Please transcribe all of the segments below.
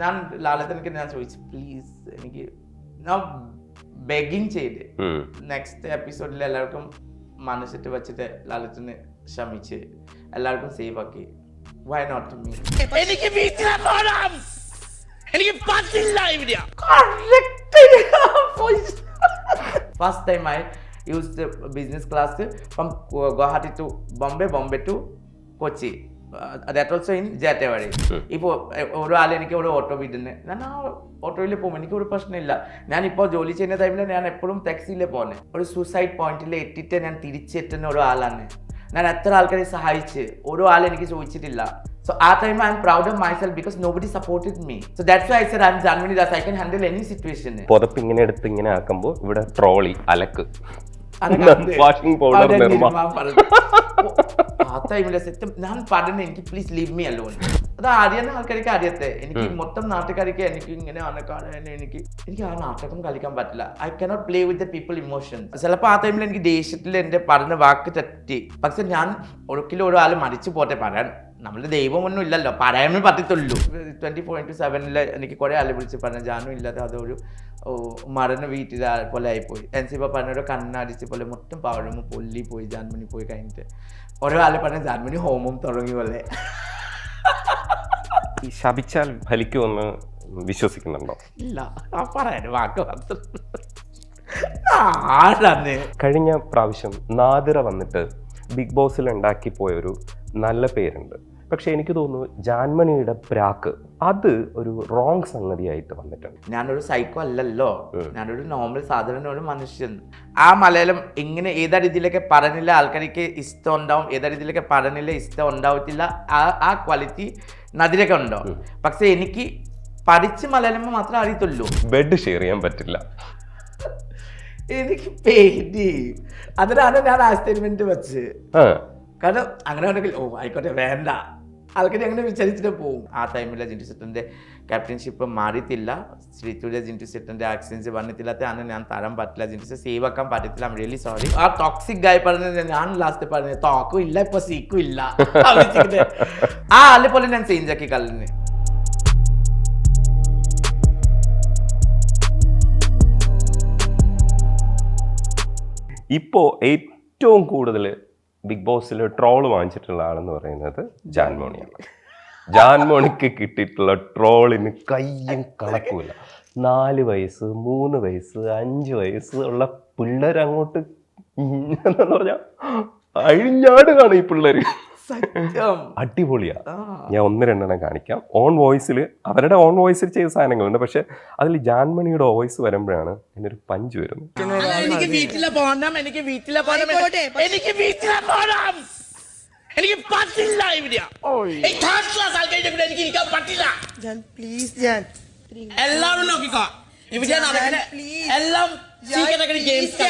ഞാൻ ലാലേട്ടനക്ക് ഞാൻ ചോദിച്ചു പ്ലീസ് എനിക്ക് ഞാൻ ബെഗിങ് ചെയ്ത് നെക്സ്റ്റ് എപ്പിസോഡിൽ എല്ലാവർക്കും മനസ്സിട്ട് വെച്ചിട്ട് ലാലേട്ടന് ക്ഷമിച്ച് എല്ലാവർക്കും സേവ് ആക്കി. Why not me? എനിക്ക് വീട്ടിലെ പോണം, എനിക്ക് പറ്റില്ല ഇവിടെ. First time I used business class from Guwahati to Bombay, Bombay to Kochi. That also in Jatawari. ഇപ്പോൾ ഒരാൾ എനിക്ക് ഒരു ഓട്ടോ വിടുന്നത്, ഞാൻ ആ ഓട്ടോയിൽ പോകുമ്പോൾ എനിക്ക് ഒരു പ്രശ്നമില്ല. ഞാനിപ്പോൾ ജോലി ചെയ്യുന്ന ടൈമിൽ ഞാൻ എപ്പോഴും ടാക്സിയിൽ പോകുന്നത്. ഒരു സൂസൈഡ് പോയിന്റിൽ എത്തിയിട്ട് ഞാൻ തിരിച്ചെത്തുന്ന ഒരാളാണ്. ഞാൻ എത്ര ആൾക്കാരെ സഹായിച്ച് ഓരോ ആളെ എനിക്ക് ചോദിച്ചിട്ടില്ല. So at time I am proud of myself because nobody supported me. So that's why I said I am Janmani Das. I can handle any situation. പുതപ്പ് ഇങ്ങനെ എടുത്ത് ഇങ്ങനെ ആക്കുമ്പോൾ ഇവിടെ ട്രോളി അലക്ക് വാഷിംഗ് പൗഡർ ആ ടൈമിലെ സത്യം ഞാൻ പറഞ്ഞ എനിക്ക് പ്ലീസ് ലീവ് മീ അലോൺ. അത് അറിയുന്ന ആൾക്കാർക്ക് അറിയത്തെ, എനിക്ക് മൊത്തം നാട്ടുകാർക്ക് എനിക്ക് ഇങ്ങനെ എനിക്ക് ആ നാട്ടകം കളിക്കാൻ പറ്റില്ല. I cannot play with the people emotions. ചിലപ്പോൾ ആ ടൈമിൽ എനിക്ക് ദേഷ്യത്തിൽ എൻ്റെ പറഞ്ഞ വാക്ക് തെറ്റി. പക്ഷെ ഞാൻ ഒരിക്കലും ഒരാൾ മരിച്ചു പോട്ടെ പറയാൻ, നമ്മള് ദൈവമൊന്നും ഇല്ലല്ലോ, പറയാനേ പറ്റത്തുള്ളൂ. 24/7 എനിക്ക് കുറെ ആളെ വിളിച്ച് പറഞ്ഞ ജാനും ഇല്ലാതെ അതൊരു മരണ വീട്ടിൽ പോലെ ആയിപ്പോയി. എൻസിപ്പ പറഞ്ഞൊരു കണ്ണടിച്ച് പോലെ മൊത്തം പഴമ പൊല്ലി പോയി. ജാൻമണി പോയി കഴിഞ്ഞിട്ട് ഓരോ ആളെ പറഞ്ഞ ജാൻമണി ഹോമം തുടങ്ങി പോലെ. ശപിച്ചാൽ ഫലിക്കുമെന്ന് വിശ്വസിക്കുന്നുണ്ടോ? ഇല്ല, പറയാൻ വാക്ക് ആരാണ്. കഴിഞ്ഞ പ്രാവശ്യം നാദിറ വന്നിട്ട് ബിഗ് ബോസിൽ ഉണ്ടാക്കി പോയൊരു നല്ല പേരുണ്ട്. പക്ഷെ എനിക്ക് തോന്നുന്നു ജാൻമണിയുടെ പ്രാക്ക് അത് ഒരു റോങ് സംഗതിയായിട്ട് വന്നിട്ടുണ്ട്. ഞാനൊരു സൈക്കോ അല്ലല്ലോ, ഞാനൊരു നോർമൽ സാധാരണ ഒരു മനുഷ്യൻ. ആ മലയാളം ഇങ്ങനെ ഏതാ രീതിയിലൊക്കെ പറഞ്ഞില്ല ആൾക്കാർക്ക് ഇഷ്ടം ഉണ്ടാവും, ഏതാ രീതിയിലൊക്കെ പറഞ്ഞില്ല ഇഷ്ടം ഉണ്ടാവത്തില്ല. ആ ക്വാളിറ്റി നദിലൊക്കെ ഉണ്ടോ. പക്ഷെ എനിക്ക് പഠിച്ച് മലയാളം മാത്രമേ അറിയത്തുള്ളൂ. ബെഡ് ഷെയർ ചെയ്യാൻ പറ്റില്ല, എനിക്ക് പേടി. അതിനാണ് ഞാൻ ആ സ്റ്റേറ്റ്മെന്റ് വെച്ച്. കാരണം അങ്ങനെ ഉണ്ടെങ്കിൽ ആയിക്കോട്ടെ വേണ്ട, ആൾക്കാർ അങ്ങനെ വിചാരിച്ചിട്ട് പോകും. ആ ടൈമിലെ ജിൻറ്റു സെട്ടൻ്റെ ക്യാപ്റ്റൻഷിപ്പ് മാറിയിട്ടില്ല, ശ്രീതുല്യ ജിൻറ്റു സെട്ടൻ്റെ ആക്സിഡൻസ് വന്നിട്ടില്ലാത്ത ആണ് ഞാൻ തരാൻ പറ്റില്ല. ജിൻറ്റു സേവ് ആക്കാൻ പറ്റത്തില്ല. I am really sorry. ആ ടോക്സിക് ഗായ് പറഞ്ഞത് ഞാൻ ലാസ്റ്റ് പറഞ്ഞത് ടോക്കും ഇല്ല ഇപ്പൊ സീക്കും ഇല്ല. ആ ആളെ പോലെ ഞാൻ ചേഞ്ച് ആക്കി കളഞ്ഞു. ഇപ്പോൾ ഏറ്റവും കൂടുതൽ ബിഗ് ബോസിൽ ട്രോള് വാങ്ങിച്ചിട്ടുള്ള ആളെന്ന് പറയുന്നത് ജാൻമോണിയാണ്. ജാൻമോണിക്ക് കിട്ടിയിട്ടുള്ള ട്രോളിന് കയ്യും കണക്കുമില്ല. 4 വയസ്സ് 3 വയസ്സ് 5 വയസ്സ് ഉള്ള പിള്ളേർ അങ്ങോട്ട് എന്താ പറഞ്ഞാൽ അഴിഞ്ഞാട് കാണും ഈ പിള്ളേർ. അടിപൊളിയാ. ഞാൻ 1-2 കാണിക്കാം. ഓൺ വോയിസിൽ അവരുടെ ഓൺ വോയിസിൽ ചെയ്ത സാധനങ്ങളുണ്ട്. പക്ഷെ അതിൽ ജാൻമണിയുടെ വോയിസ് വരുമ്പോഴാണ് എന്നൊരു പഞ്ച് വരുന്നത്. എനിക്ക് വീട്ടിലെ പോകണം, എനിക്ക് വീട്ടിലെ പോകണം, എനിക്ക് വീട്ടിലെ പോകണം, എനിക്ക് പറ്റില്ല ഇവിടെ. എനിക്ക് ഇരിക്കാൻ പറ്റില്ല. എല്ലാവരും നോക്കിക്കോ, ഇവിടെ എല്ലാം ഗെയിംസ്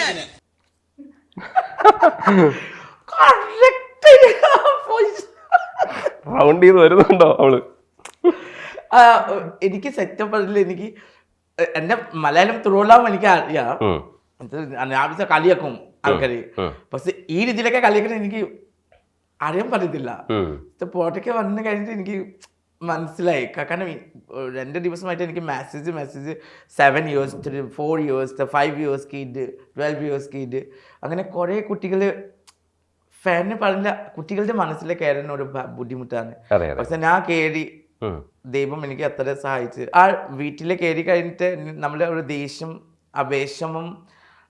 റൗണ്ട് ചെയ്ത് വരുന്നുണ്ടോ അവള്? എനിക്ക് സെറ്റപ്പ് പറഞ്ഞില്ല. എനിക്ക് എന്റെ മലയാളം ത്രൂലാവും എനിക്ക് അറിയാം. ആവശ്യം കളിയാക്കും ആൾക്കാര്. പക്ഷെ ഈ രീതിയിലൊക്കെ കളിയാക്കാൻ എനിക്ക് അറിയാൻ പറ്റത്തില്ല. പോട്ടൊക്കെ വന്നു കഴിഞ്ഞിട്ട് എനിക്ക് മനസ്സിലായി. കാരണം 2 ദിവസമായിട്ട് എനിക്ക് message 7 years 4 years 5 years kid 12 years kid അങ്ങനെ കുറെ കുട്ടികൾ ഫാനിന് പറഞ്ഞില്ല. കുട്ടികളുടെ മനസ്സിലെ കയറുന്ന ഒരു ബുദ്ധിമുട്ടാണ്. പക്ഷെ ഞാൻ കയറി, ദൈവം എനിക്ക് അത്ര സഹായിച്ച്. ആ വീട്ടിൽ കയറി കഴിഞ്ഞിട്ട് നമ്മുടെ ഒരു ദേഷ്യം അപേക്ഷമും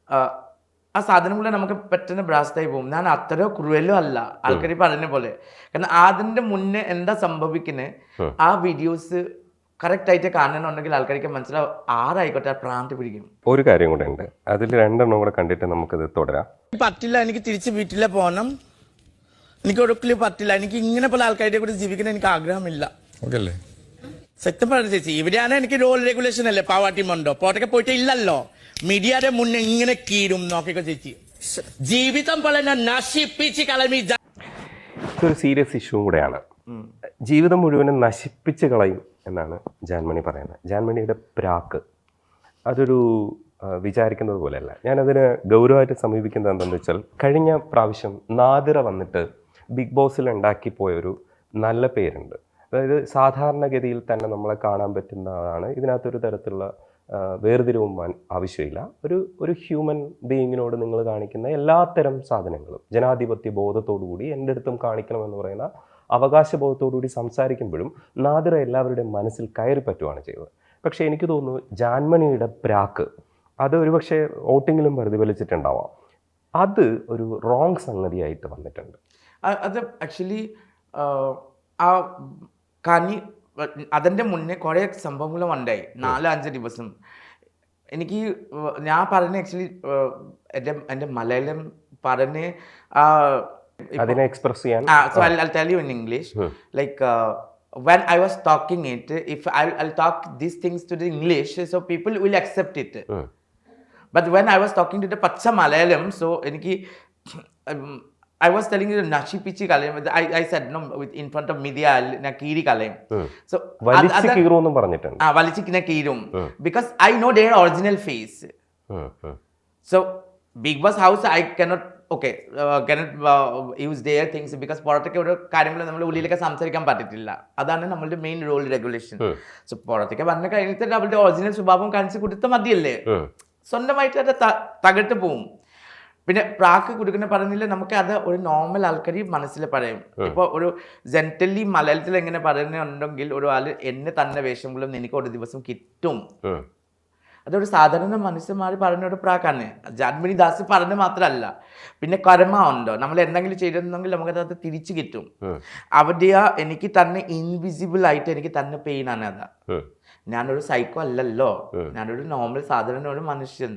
ആ സാധനങ്ങൾ നമുക്ക് പെട്ടെന്ന് ബ്രാസ്റ്റായി പോകും. ഞാൻ അത്ര ക്രൂവലും അല്ല ആൾക്കാർ പറഞ്ഞ പോലെ. കാരണം അതിൻ്റെ മുന്നേ എന്താ സംഭവിക്കുന്നത് ആ വീഡിയോസ് കറക്റ്റ് ആയിട്ട് കാണണമെന്നുണ്ടെങ്കിൽ ആൾക്കാർക്ക് മനസ്സിലാവും. ആരായിക്കോട്ടെ പ്രാന്ത് പിടിക്കും. ഒരു കാര്യം കൂടെ ഉണ്ട്, അതിൽ 2 കൂടെ കണ്ടിട്ട് നമുക്കത് തുടരാം. പറ്റില്ല, എനിക്ക് തിരിച്ച് വീട്ടിലെ പോകണം, എനിക്ക് ഒരിക്കലും പറ്റില്ല. എനിക്ക് ഇങ്ങനെ പല ആൾക്കാരുടെ കൂടെ ജീവിക്കാൻ എനിക്ക് ആഗ്രഹമില്ല. സത്യം പറഞ്ഞ ചേച്ചി, ഇവിടെയാണ് എനിക്ക് റോൾ റെഗുലേഷൻ അല്ലേ പാവാട്ടിമുണ്ടോ പോട്ടൊക്കെ പോയിട്ട് ഇല്ലല്ലോ. മീഡിയയുടെ മുന്നേ ഇങ്ങനെ കീഴും നോക്കിക്കോ ചേച്ചി. ജീവിതം പോലെ നശിപ്പിച്ച് കളമി. ഇതൊരു സീരിയസ് ഇഷ്യൂ കൂടെയാണ്. ജീവിതം മുഴുവനും നശിപ്പിച്ച് കളയും എന്നാണ് ജാൻമണി പറയുന്നത്. ജാൻമണിയുടെ പ്രാക്ക് അതൊരു വിചാരിക്കുന്നത് പോലെയല്ല. ഞാനതിന് ഗൗരവമായിട്ട് സമീപിക്കുന്നത് എന്താണെന്ന് വെച്ചാൽ, കഴിഞ്ഞ പ്രാവശ്യം നാദിറ വന്നിട്ട് ബിഗ് ബോസിൽ ഉണ്ടാക്കി പോയൊരു നല്ല പേരുണ്ട്. അതായത് സാധാരണഗതിയിൽ തന്നെ നമ്മളെ കാണാൻ പറ്റുന്നതാണ്. ഇതിനകത്തൊരു തരത്തിലുള്ള വേർതിരിവും ആവശ്യമില്ല. ഒരു ഹ്യൂമൻ ബീയിങ്ങിനോട് നിങ്ങൾ കാണിക്കുന്ന എല്ലാത്തരം സാധനങ്ങളും ജനാധിപത്യ ബോധത്തോടുകൂടി എൻ്റെ അടുത്തും കാണിക്കണമെന്ന് പറയുന്ന അവകാശബോധത്തോടുകൂടി സംസാരിക്കുമ്പോഴും നാദിറ എല്ലാവരുടെയും മനസ്സിൽ കയറി പറ്റുകയാണ് ചെയ്തത്. പക്ഷേ എനിക്ക് തോന്നുന്നു ജാൻമണിയുടെ പ്രാക്ക് അത് ഒരുപക്ഷെ വോട്ടിങ്ങിലും പ്രതിഫലിച്ചിട്ടുണ്ടാവാം. അത് ഒരു റോങ് സംഗതിയായിട്ട് വന്നിട്ടുണ്ട്. അത് ആക്ച്വലി ആ കനി അതിൻ്റെ മുന്നേ കുറേ സംഭവങ്ങളും ഉണ്ടായി. 4-5 ദിവസം എനിക്ക് ഞാൻ പറഞ്ഞ ആക്ച്വലി എൻ്റെ മലയാളം പറഞ്ഞ് അതിനെ എക്സ്പ്രസ് ചെയ്യാൻ. So I'll tell you in English. Like when I was talking it, if I'll talk these things to the English, so people will accept it. But when I was talking to the Pacha Malayalam, so I was telling you Nashi Pichi Kalayam. I said no in front of media na Kiri Kalayam. So വലിച്ചു കീറുമെന്നും പറഞ്ഞിട്ടുണ്ട്. വലിച്ചിക്കിന കീരും because I know their original face. So Big Boss House I cannot use their things because പുറത്തൊക്കെ ഓരോ കാര്യങ്ങൾ നമ്മൾ ഉള്ളിലൊക്കെ സംസാരിക്കാൻ പറ്റത്തില്ല. അതാണ് നമ്മളുടെ മെയിൻ റൂൾ റെഗുലേഷൻ. സോ പുറത്തൊക്കെ വന്ന കഴിഞ്ഞിട്ട് അവരുടെ ഒറിജിനൽ സ്വഭാവം കാണിച്ച് കൊടുത്ത മതിയല്ലേ, സ്വന്തമായിട്ട് അത് തകർത്ത് പോവും. പിന്നെ പ്രാക്ക് കൊടുക്കുന്ന പറഞ്ഞില്ല, നമുക്ക് അത് ഒരു നോർമൽ ആൾക്കാർ മനസ്സിൽ പറയും. ഇപ്പോൾ ഒരു ജെന്റലി മലയാളത്തിൽ എങ്ങനെ പറയുന്നുണ്ടെങ്കിൽ ഒരു ആൾ എന്നെ തന്നെ വേഷങ്ങളും എനിക്ക് ഒരു ദിവസം കിട്ടും, അതൊരു സാധാരണ മനുഷ്യന്മാർ പറഞ്ഞ ഒരു പ്രാക്കാണ്. ജാൻമണി ദാസ് പറഞ്ഞ മാത്രമല്ല, പിന്നെ കർമ്മ ഉണ്ടോ, നമ്മൾ എന്തെങ്കിലും ചെയ്തിരുന്നെങ്കിൽ നമുക്കത് തിരിച്ചു കിട്ടും. അവിടെ എനിക്ക് തന്നെ ഇൻവിസിബിൾ ആയിട്ട് എനിക്ക് തന്നെ പെയിൻ ആണ്. അതാ ഞാനൊരു സൈക്കോ അല്ലല്ലോ, ഞാനൊരു നോർമൽ സാധാരണ ഒരു മനുഷ്യൻ.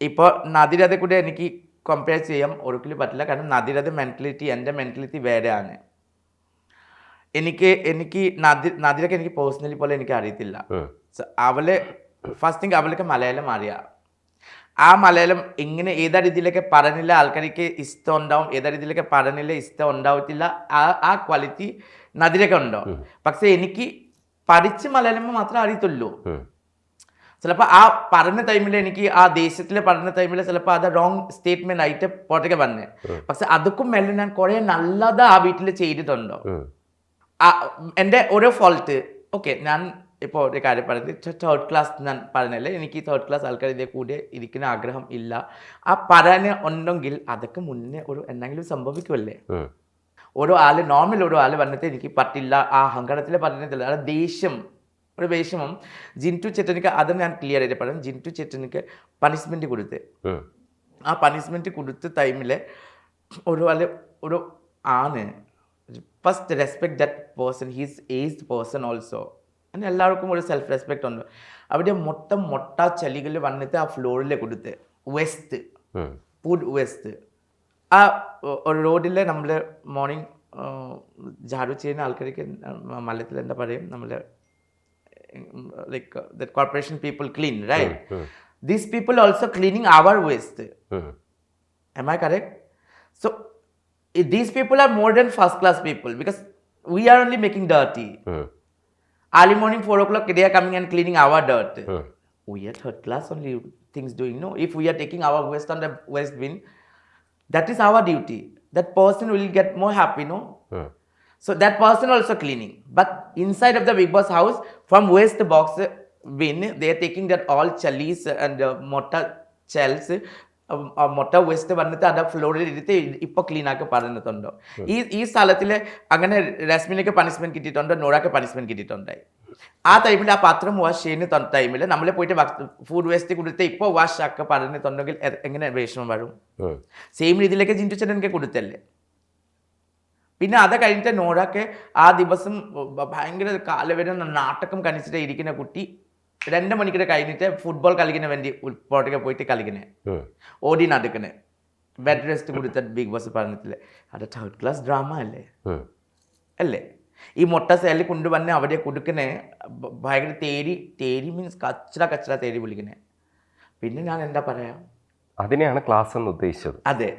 ഇപ്പോൾ നദിരതെ കൂടെ എനിക്ക് കമ്പയർ ചെയ്യാൻ ഒരിക്കലും പറ്റില്ല. കാരണം നദിരതെ മെൻറ്റാലിറ്റി എൻ്റെ മെൻറ്റാലിറ്റി വേറെയാണ്. എനിക്ക് നദിരൊക്കെ എനിക്ക് പേഴ്സണലി പോലെ എനിക്ക് അറിയത്തില്ല. അവളെ ഫസ്റ്റ് തിങ് അവൾക്ക് മലയാളം അറിയാം. ആ മലയാളം എങ്ങനെ ഏതാ രീതിയിലൊക്കെ പറഞ്ഞില്ല ആൾക്കാർക്ക് ഇഷ്ടം ഉണ്ടാവും, ഏതാ രീതിയിലൊക്കെ പറഞ്ഞില്ല ഇഷ്ടം ഉണ്ടാവത്തില്ല. ആ ക്വാളിറ്റി നദിരൊക്കെ ഉണ്ടോ. പക്ഷെ എനിക്ക് പഠിച്ച് മലയാളം മാത്രമേ അറിയത്തുള്ളൂ. ചിലപ്പോൾ ആ പറഞ്ഞ ടൈമിൽ എനിക്ക് ആ ദേശത്തിലെ പറഞ്ഞ ടൈമിൽ ചിലപ്പോൾ അത് റോങ് സ്റ്റേറ്റ്മെന്റ് ആയിട്ട് പുറത്തേക്ക് പറഞ്ഞ്. പക്ഷെ അതുക്കും മേലെ ഞാൻ കുറേ നല്ലത് ആ വീട്ടിൽ ചെയ്തിട്ടുണ്ടോ. എൻ്റെ ഓരോ ഫോൾട്ട് ഞാൻ ഇപ്പോൾ ഒരു കാര്യം പറയുന്നത്, തേർഡ് ക്ലാസ് ഞാൻ പറഞ്ഞല്ലേ, എനിക്ക് തേർഡ് ക്ലാസ് ആൾക്കാർ ഇതേ കൂടെ ഇരിക്കുന്ന ആഗ്രഹം ഇല്ല. ആ പറയാൻ ഉണ്ടെങ്കിൽ അതൊക്കെ മുന്നേ ഒരു എന്തെങ്കിലും സംഭവിക്കുമല്ലേ. ഓരോ ആൾ നോർമൽ ഓരോ ആൾ വന്നിട്ട് എനിക്ക് പറ്റില്ല, ആ അഹങ്കാരത്തിൽ പറഞ്ഞിട്ടില്ല, അത് ദേഷ്യം ഒരു വിഷമം. ജിൻറ്റു ചേട്ടനിക്ക് അത് ഞാൻ ക്ലിയർ ആയിട്ട് പറയാം. ജിൻറ്റു ചേട്ടനിക്ക് പണിഷ്മെൻറ്റ് കൊടുത്ത്, ആ പണിഷ്മെൻറ്റ് കൊടുത്ത ടൈമിൽ ഒരു ആണ് first respect that person, he's aged person also. അങ്ങനെ എല്ലാവർക്കും ഒരു സെൽഫ് റെസ്പെക്റ്റ് ഉണ്ട്. അവിടെ മൊട്ട ചളികൾ വന്നിട്ട് ആ ഫ്ലോറിൽ കൊടുത്ത് വെസ്റ്റ് ഫുഡ് വെസ്റ്റ് ആ റോഡിൽ നമ്മൾ മോർണിംഗ് ജാഡു ചെയ്യുന്ന ആൾക്കാർക്ക് മലയാളത്തിൽ എന്താ പറയും, നമ്മൾ like the corporation people clean, right? These people also cleaning our waste. Am I correct? So these people are more than first class people because we are only making dirty. Early morning 4 o'clock they are coming and cleaning our dirt. We are third class only things doing. No, if we are taking our waste on the waste bin, that is our duty. That person will get more happy, no? So that person also cleaning. But inside of the Big Boss house, from waste box bin, they are taking that all chalies and motta shells, motta waste വന്നിട്ട് അത് ഫ്ലോറിൽ ഇരുത്തി ഇപ്പോൾ clean ആക്കി പറഞ്ഞിട്ടുണ്ടോ. ഈ സ്ഥലത്തിൽ അങ്ങനെ രശ്മിനൊക്കെ പണിഷ്മെൻറ്റ് കിട്ടിയിട്ടുണ്ടോ, നോറയ്ക്ക് പണിഷ്മെൻറ്റ് കിട്ടിയിട്ടുണ്ടായി. ആ ടൈമിൽ ആ പാത്രം വാഷ് ചെയ്യുന്ന ടൈമിൽ നമ്മൾ പോയിട്ട് ഫുഡ് വേസ്റ്റ് കൊടുത്ത് ഇപ്പോൾ വാഷ് ആക്കി പറഞ്ഞിട്ടുണ്ടെങ്കിൽ എങ്ങനെ വിഷമം വരും. സെയിം രീതിയിലേക്ക് ജിൻറ്റു ചേട്ടനൊക്കെ കൊടുത്തല്ലേ. പിന്നെ അത് കഴിഞ്ഞിട്ട് നോറയ്ക്ക് ആ ദിവസം ഭയങ്കര കാലവേദന നാട്ടകം കണിച്ചിട്ട് ഇരിക്കുന്ന കുട്ടി 2 മണിക്കൂർ കഴിഞ്ഞിട്ട് ഫുട്ബോൾ കളിക്കുന്ന വേണ്ടി പുറത്തേക്ക് പോയിട്ട് കളിക്കണേ, ഓടി നടക്കണേ, ബെഡ് റെസ്റ്റ് കൊടുത്ത ബിഗ് ബോസ് പറഞ്ഞിട്ടില്ലേ. അത് തേർഡ് ക്ലാസ് ഡ്രാമ അല്ലേ. ഈ മൊട്ട സേലിൽ കൊണ്ടുവന്ന് അവിടെ കൊടുക്കണേ ഭയങ്കര തേരി മീൻസ് കച്ചറ തേരി വിളിക്കണേ. പിന്നെ ഞാൻ എന്താ പറയാ, അതിനെയാണ് ക്ലാസ് എന്ന് ഉദ്ദേശിച്ചത്. അതെ.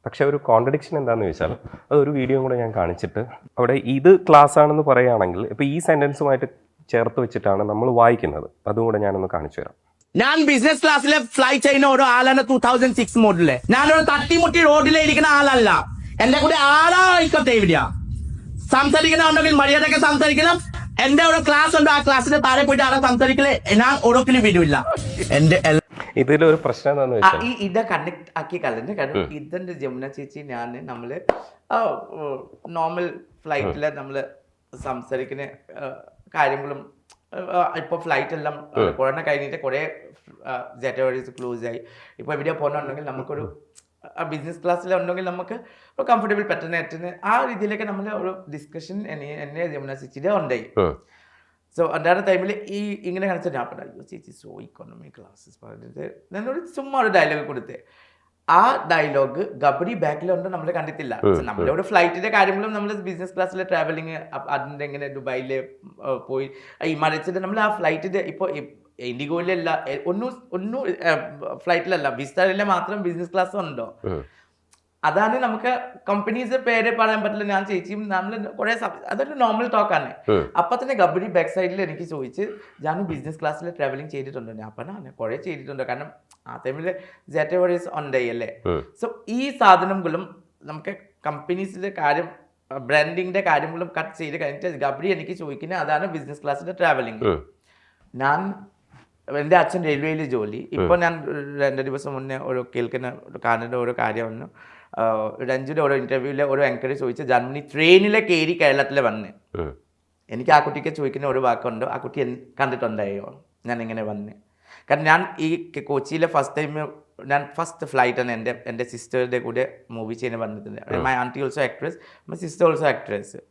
പക്ഷെ ഒരു കോൺട്രഡിക്ഷൻ എന്താണെന്ന് ചോദിച്ചാൽ അതൊരു വീഡിയോ കൂടെ ഞാൻ കാണിച്ചിട്ട് അവിടെ ഇത് ക്ലാസ് ആണെന്ന് പറയുകയാണെങ്കിൽ ഇപ്പോൾ ഈ സെൻറ്റൻസുമായിട്ട് ചേർത്ത് വെച്ചിട്ടാണ് നമ്മൾ വായിക്കുന്നത്. അതും കൂടെ ഞാനൊന്ന് കാണിച്ചു തരാം. ഞാൻ ബിസിനസ് ക്ലാസ്സിലെ ഫ്ലൈ ചെയ്യുന്ന ഓരോ ആളാണ് 2006 മോഡല്. ഞാനൊരു തട്ടിമുട്ടി റോഡിലെ ഇരിക്കുന്ന ആളല്ല. എന്റെ കൂടെ ആളായിക്കോട്ടെ. എവിടെയാ സംസാരിക്കണമെന്നുണ്ടെങ്കിൽ മര്യാദക്ക് സംസാരിക്കണം. എന്റെ ഒരു ക്ലാസ് ഉണ്ട്, ആ ക്ലാസ്സിന്റെ താഴെ പോയിട്ട് ആളെ സംസാരിക്കലേ ഞാൻ ഒടുക്കിലും വിടില്ല. എന്റെ ഇതിലൊരു പ്രശ്നം എന്താണെന്ന് വെച്ചാൽ ഇത കണക്ട് ആക്കി കളഞ്ഞു. കാരണം ഇതെന്റെ ജമുന ചേച്ചി ഞാൻ നമ്മള് നോർമൽ ഫ്ലൈറ്റില് നമ്മള് സംസാരിക്കുന്ന കാര്യങ്ങളും ഇപ്പൊ ഫ്ലൈറ്റ് എല്ലാം കൊറോണ കഴിഞ്ഞിട്ട് കുറെ ജെറ്റ് എയർവേസ് ക്ലോസ് ആയി. ഇപ്പൊ എവിടെയോ പോകുന്നുണ്ടെങ്കിൽ നമുക്കൊരു ബിസിനസ് ക്ലാസ്സിലുണ്ടെങ്കിൽ നമുക്ക് കംഫർട്ടബിൾ പറ്റുന്ന ആ രീതിയിലൊക്കെ നമ്മൾ ഒരു ഡിസ്കഷൻ എന്നെ ജമുന ചേച്ചിയുടെ ഉണ്ടായി. സോ അല്ലാത്ത ടൈമിൽ ഇങ്ങനെ കാണിച്ചാൽ ഞാൻ പറഞ്ഞു അയ്യോ ചേച്ചി സോ ഇക്കോണമി ക്ലാസ്സസ് പറഞ്ഞിട്ട് ഞാനൊരു ചുമ്മാ ഒരു ഡയലോഗ് കൊടുത്തേ. ആ ഡയലോഗ് ഗബഡി ബാക്കിലുണ്ട് നമ്മൾ കണ്ടിട്ടില്ല. നമ്മുടെ ഫ്ലൈറ്റിന്റെ കാര്യങ്ങളും നമ്മൾ ബിസിനസ് ക്ലാസ്സിലെ ട്രാവലിങ് അതിൻ്റെ എങ്ങനെ ദുബായിൽ പോയി ഈ മറിച്ചിട്ട് നമ്മൾ ആ ഫ്ലൈറ്റിന്റെ ഇപ്പോൾ ഇൻഡിഗോയിലല്ല ഒന്നും ഫ്ലൈറ്റിലല്ല വിസ്താരിലെ മാത്രം ബിസിനസ് ക്ലാസ് ഉണ്ടോ. അതാണ് നമുക്ക് കമ്പനീസ് പേര് പറയാൻ പറ്റില്ല. ഞാൻ ചേച്ചിയും നമ്മൾ കുറെ അതൊരു നോർമൽ ടോക്കാണ്. അപ്പൊ തന്നെ ഗബഡി ബാക്ക് സൈഡിൽ എനിക്ക് ചോദിച്ച് ഞാൻ ബിസിനസ് ക്ലാസ്സിൽ ട്രാവലിംഗ് ചെയ്തിട്ടുണ്ട്. ഞാൻ പറഞ്ഞ കുറെ ചെയ്തിട്ടുണ്ട്. കാരണം ആ ടൈമിൽ ജെറ്റ് എയർവേസ് ഉണ്ടായി അല്ലേ. സോ ഈ സാധനങ്ങളും നമുക്ക് കമ്പനീസിന്റെ കാര്യം ബ്രാൻഡിങ്ങിന്റെ കാര്യങ്ങളും കട്ട് ചെയ്ത് കഴിഞ്ഞിട്ട് ഗബഡി എനിക്ക് ചോദിക്കുന്നത് അതാണ് ബിസിനസ് ക്ലാസ്സിന്റെ ട്രാവലിംഗ്. ഞാൻ എൻ്റെ അച്ഛൻ റെയിൽവേയിൽ ജോലി. ഇപ്പോൾ ഞാൻ 2 ദിവസം മുന്നേ ഒരു കേൾക്കുന്ന കാണുന്ന ഒരു കാര്യം വന്നു. രഞ്ജുവിൻ്റെ ഓരോ ഇൻ്റർവ്യൂവിൽ ഓരോ എൻക്വയറി ചോദിച്ച് ജർമ്മനി ട്രെയിനിലെ കയറി കേരളത്തിൽ വന്ന് എനിക്ക് ആ കുട്ടിക്ക് ചോദിക്കുന്ന ഒരു വാക്കുണ്ട്, ആ കുട്ടി കണ്ടിട്ടുണ്ടായോ ഞാൻ ഇങ്ങനെ വന്ന്. കാരണം ഞാൻ ഈ കൊച്ചിയിലെ ഫസ്റ്റ് ഫ്ലൈറ്റാണ് എൻ്റെ സിസ്റ്ററുടെ കൂടെ മൂവി ചെയ്യാൻ വന്നിട്ടുണ്ട്. My anti also actress, my sister also actress.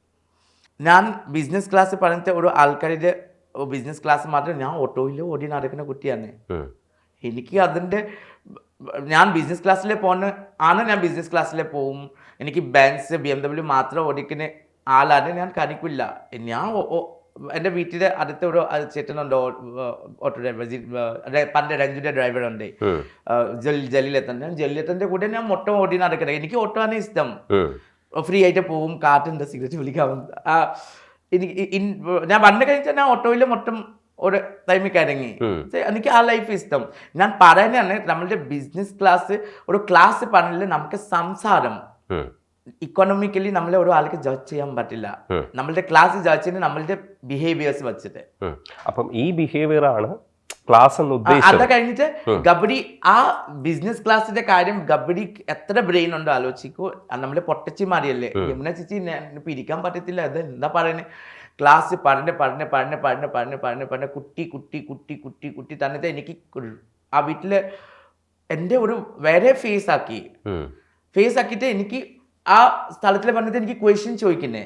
ഞാൻ ബിസിനസ് ക്ലാസ് പറഞ്ഞിട്ട് ഒരു ആൾക്കാരുടെ ബിസിനസ് ക്ലാസ് മാത്രം ഞാൻ ഓട്ടോയിൽ ഓടി നടക്കുന്ന കുട്ടിയാണ്. എനിക്ക് അതിൻ്റെ ഞാൻ ബിസിനസ് ക്ലാസ്സിൽ ഞാൻ ബിസിനസ് ക്ലാസ്സിൽ പോവും. എനിക്ക് ബെൻസ് BMW മാത്രം ഓടിക്കുന്ന ആളാണ് ഞാൻ. കാണിക്കില്ല. ഞാൻ എൻ്റെ വീട്ടിലെ അടുത്ത ഒരു ചേട്ടനുണ്ട് ഓട്ടോ ഡ്രൈവർ, പണ്ട് രഞ്ജുൻ്റെ ഡ്രൈവർ ഉണ്ട് ജലീലത്തൻ. ഞാൻ ജലീലത്തൻ്റെ കൂടെ ഞാൻ മൊത്തം ഓടി നടക്കുന്നത്. എനിക്ക് ഓട്ടോ ആണ് ഇഷ്ടം. ഫ്രീ ആയിട്ട് പോവും, കാറ്റുണ്ട്, സിഗരറ്റ് വിളിക്കാവും. ഞാൻ വന്നു കഴിഞ്ഞാൽ ഞാൻ ഓട്ടോയിൽ മൊത്തം ഒരു ടൈമിൽ ഇറങ്ങി. എനിക്ക് ആ ലൈഫ് ഇഷ്ടം. ഞാൻ പറയുന്നതാണ് നമ്മളുടെ ബിസിനസ് ക്ലാസ് ഒരു ക്ലാസ് പറഞ്ഞില്ല. നമുക്ക് സംസാരം ഇക്കോണമിക്കലി നമ്മളെ ഒരു ആൾക്ക് ജഡ്ജ് ചെയ്യാൻ പറ്റില്ല. നമ്മളുടെ ക്ലാസ് ജഡ്ജ് ചെയ്യുന്നത് നമ്മളുടെ ബിഹേവിയേഴ്സ് വെച്ചിട്ട്. അപ്പം ഈ ബിഹേവിയർ ആണ് ക്ലാസ് എന്ന് ഉദ്ദേശിച്ചത്. അത് കഴിഞ്ഞിട്ട് ഗബഡി ആ ബിസിനസ് ക്ലാസ്സിന്റെ കാര്യം ഗബഡി എത്ര ബ്രെയിൻ ഉണ്ടോ ആലോചിക്കൂ. നമ്മള് പൊട്ടച്ചി മാറിയല്ലേ യമുന ചേച്ചി പിരിക്കാൻ പറ്റത്തില്ല. അത് എന്താ പറയുന്നത്, ക്ലാസ് പറഞ്ഞ് കുട്ടി തന്നിട്ട് എനിക്ക് ആ വീട്ടില് എൻ്റെ ഒരു വേറെ ഫേസ് ആക്കിയിട്ട് എനിക്ക് ആ സ്ഥലത്തിൽ വന്നിട്ട് എനിക്ക് ക്വസ്റ്റ്യൻ ചോദിക്കുന്നേ.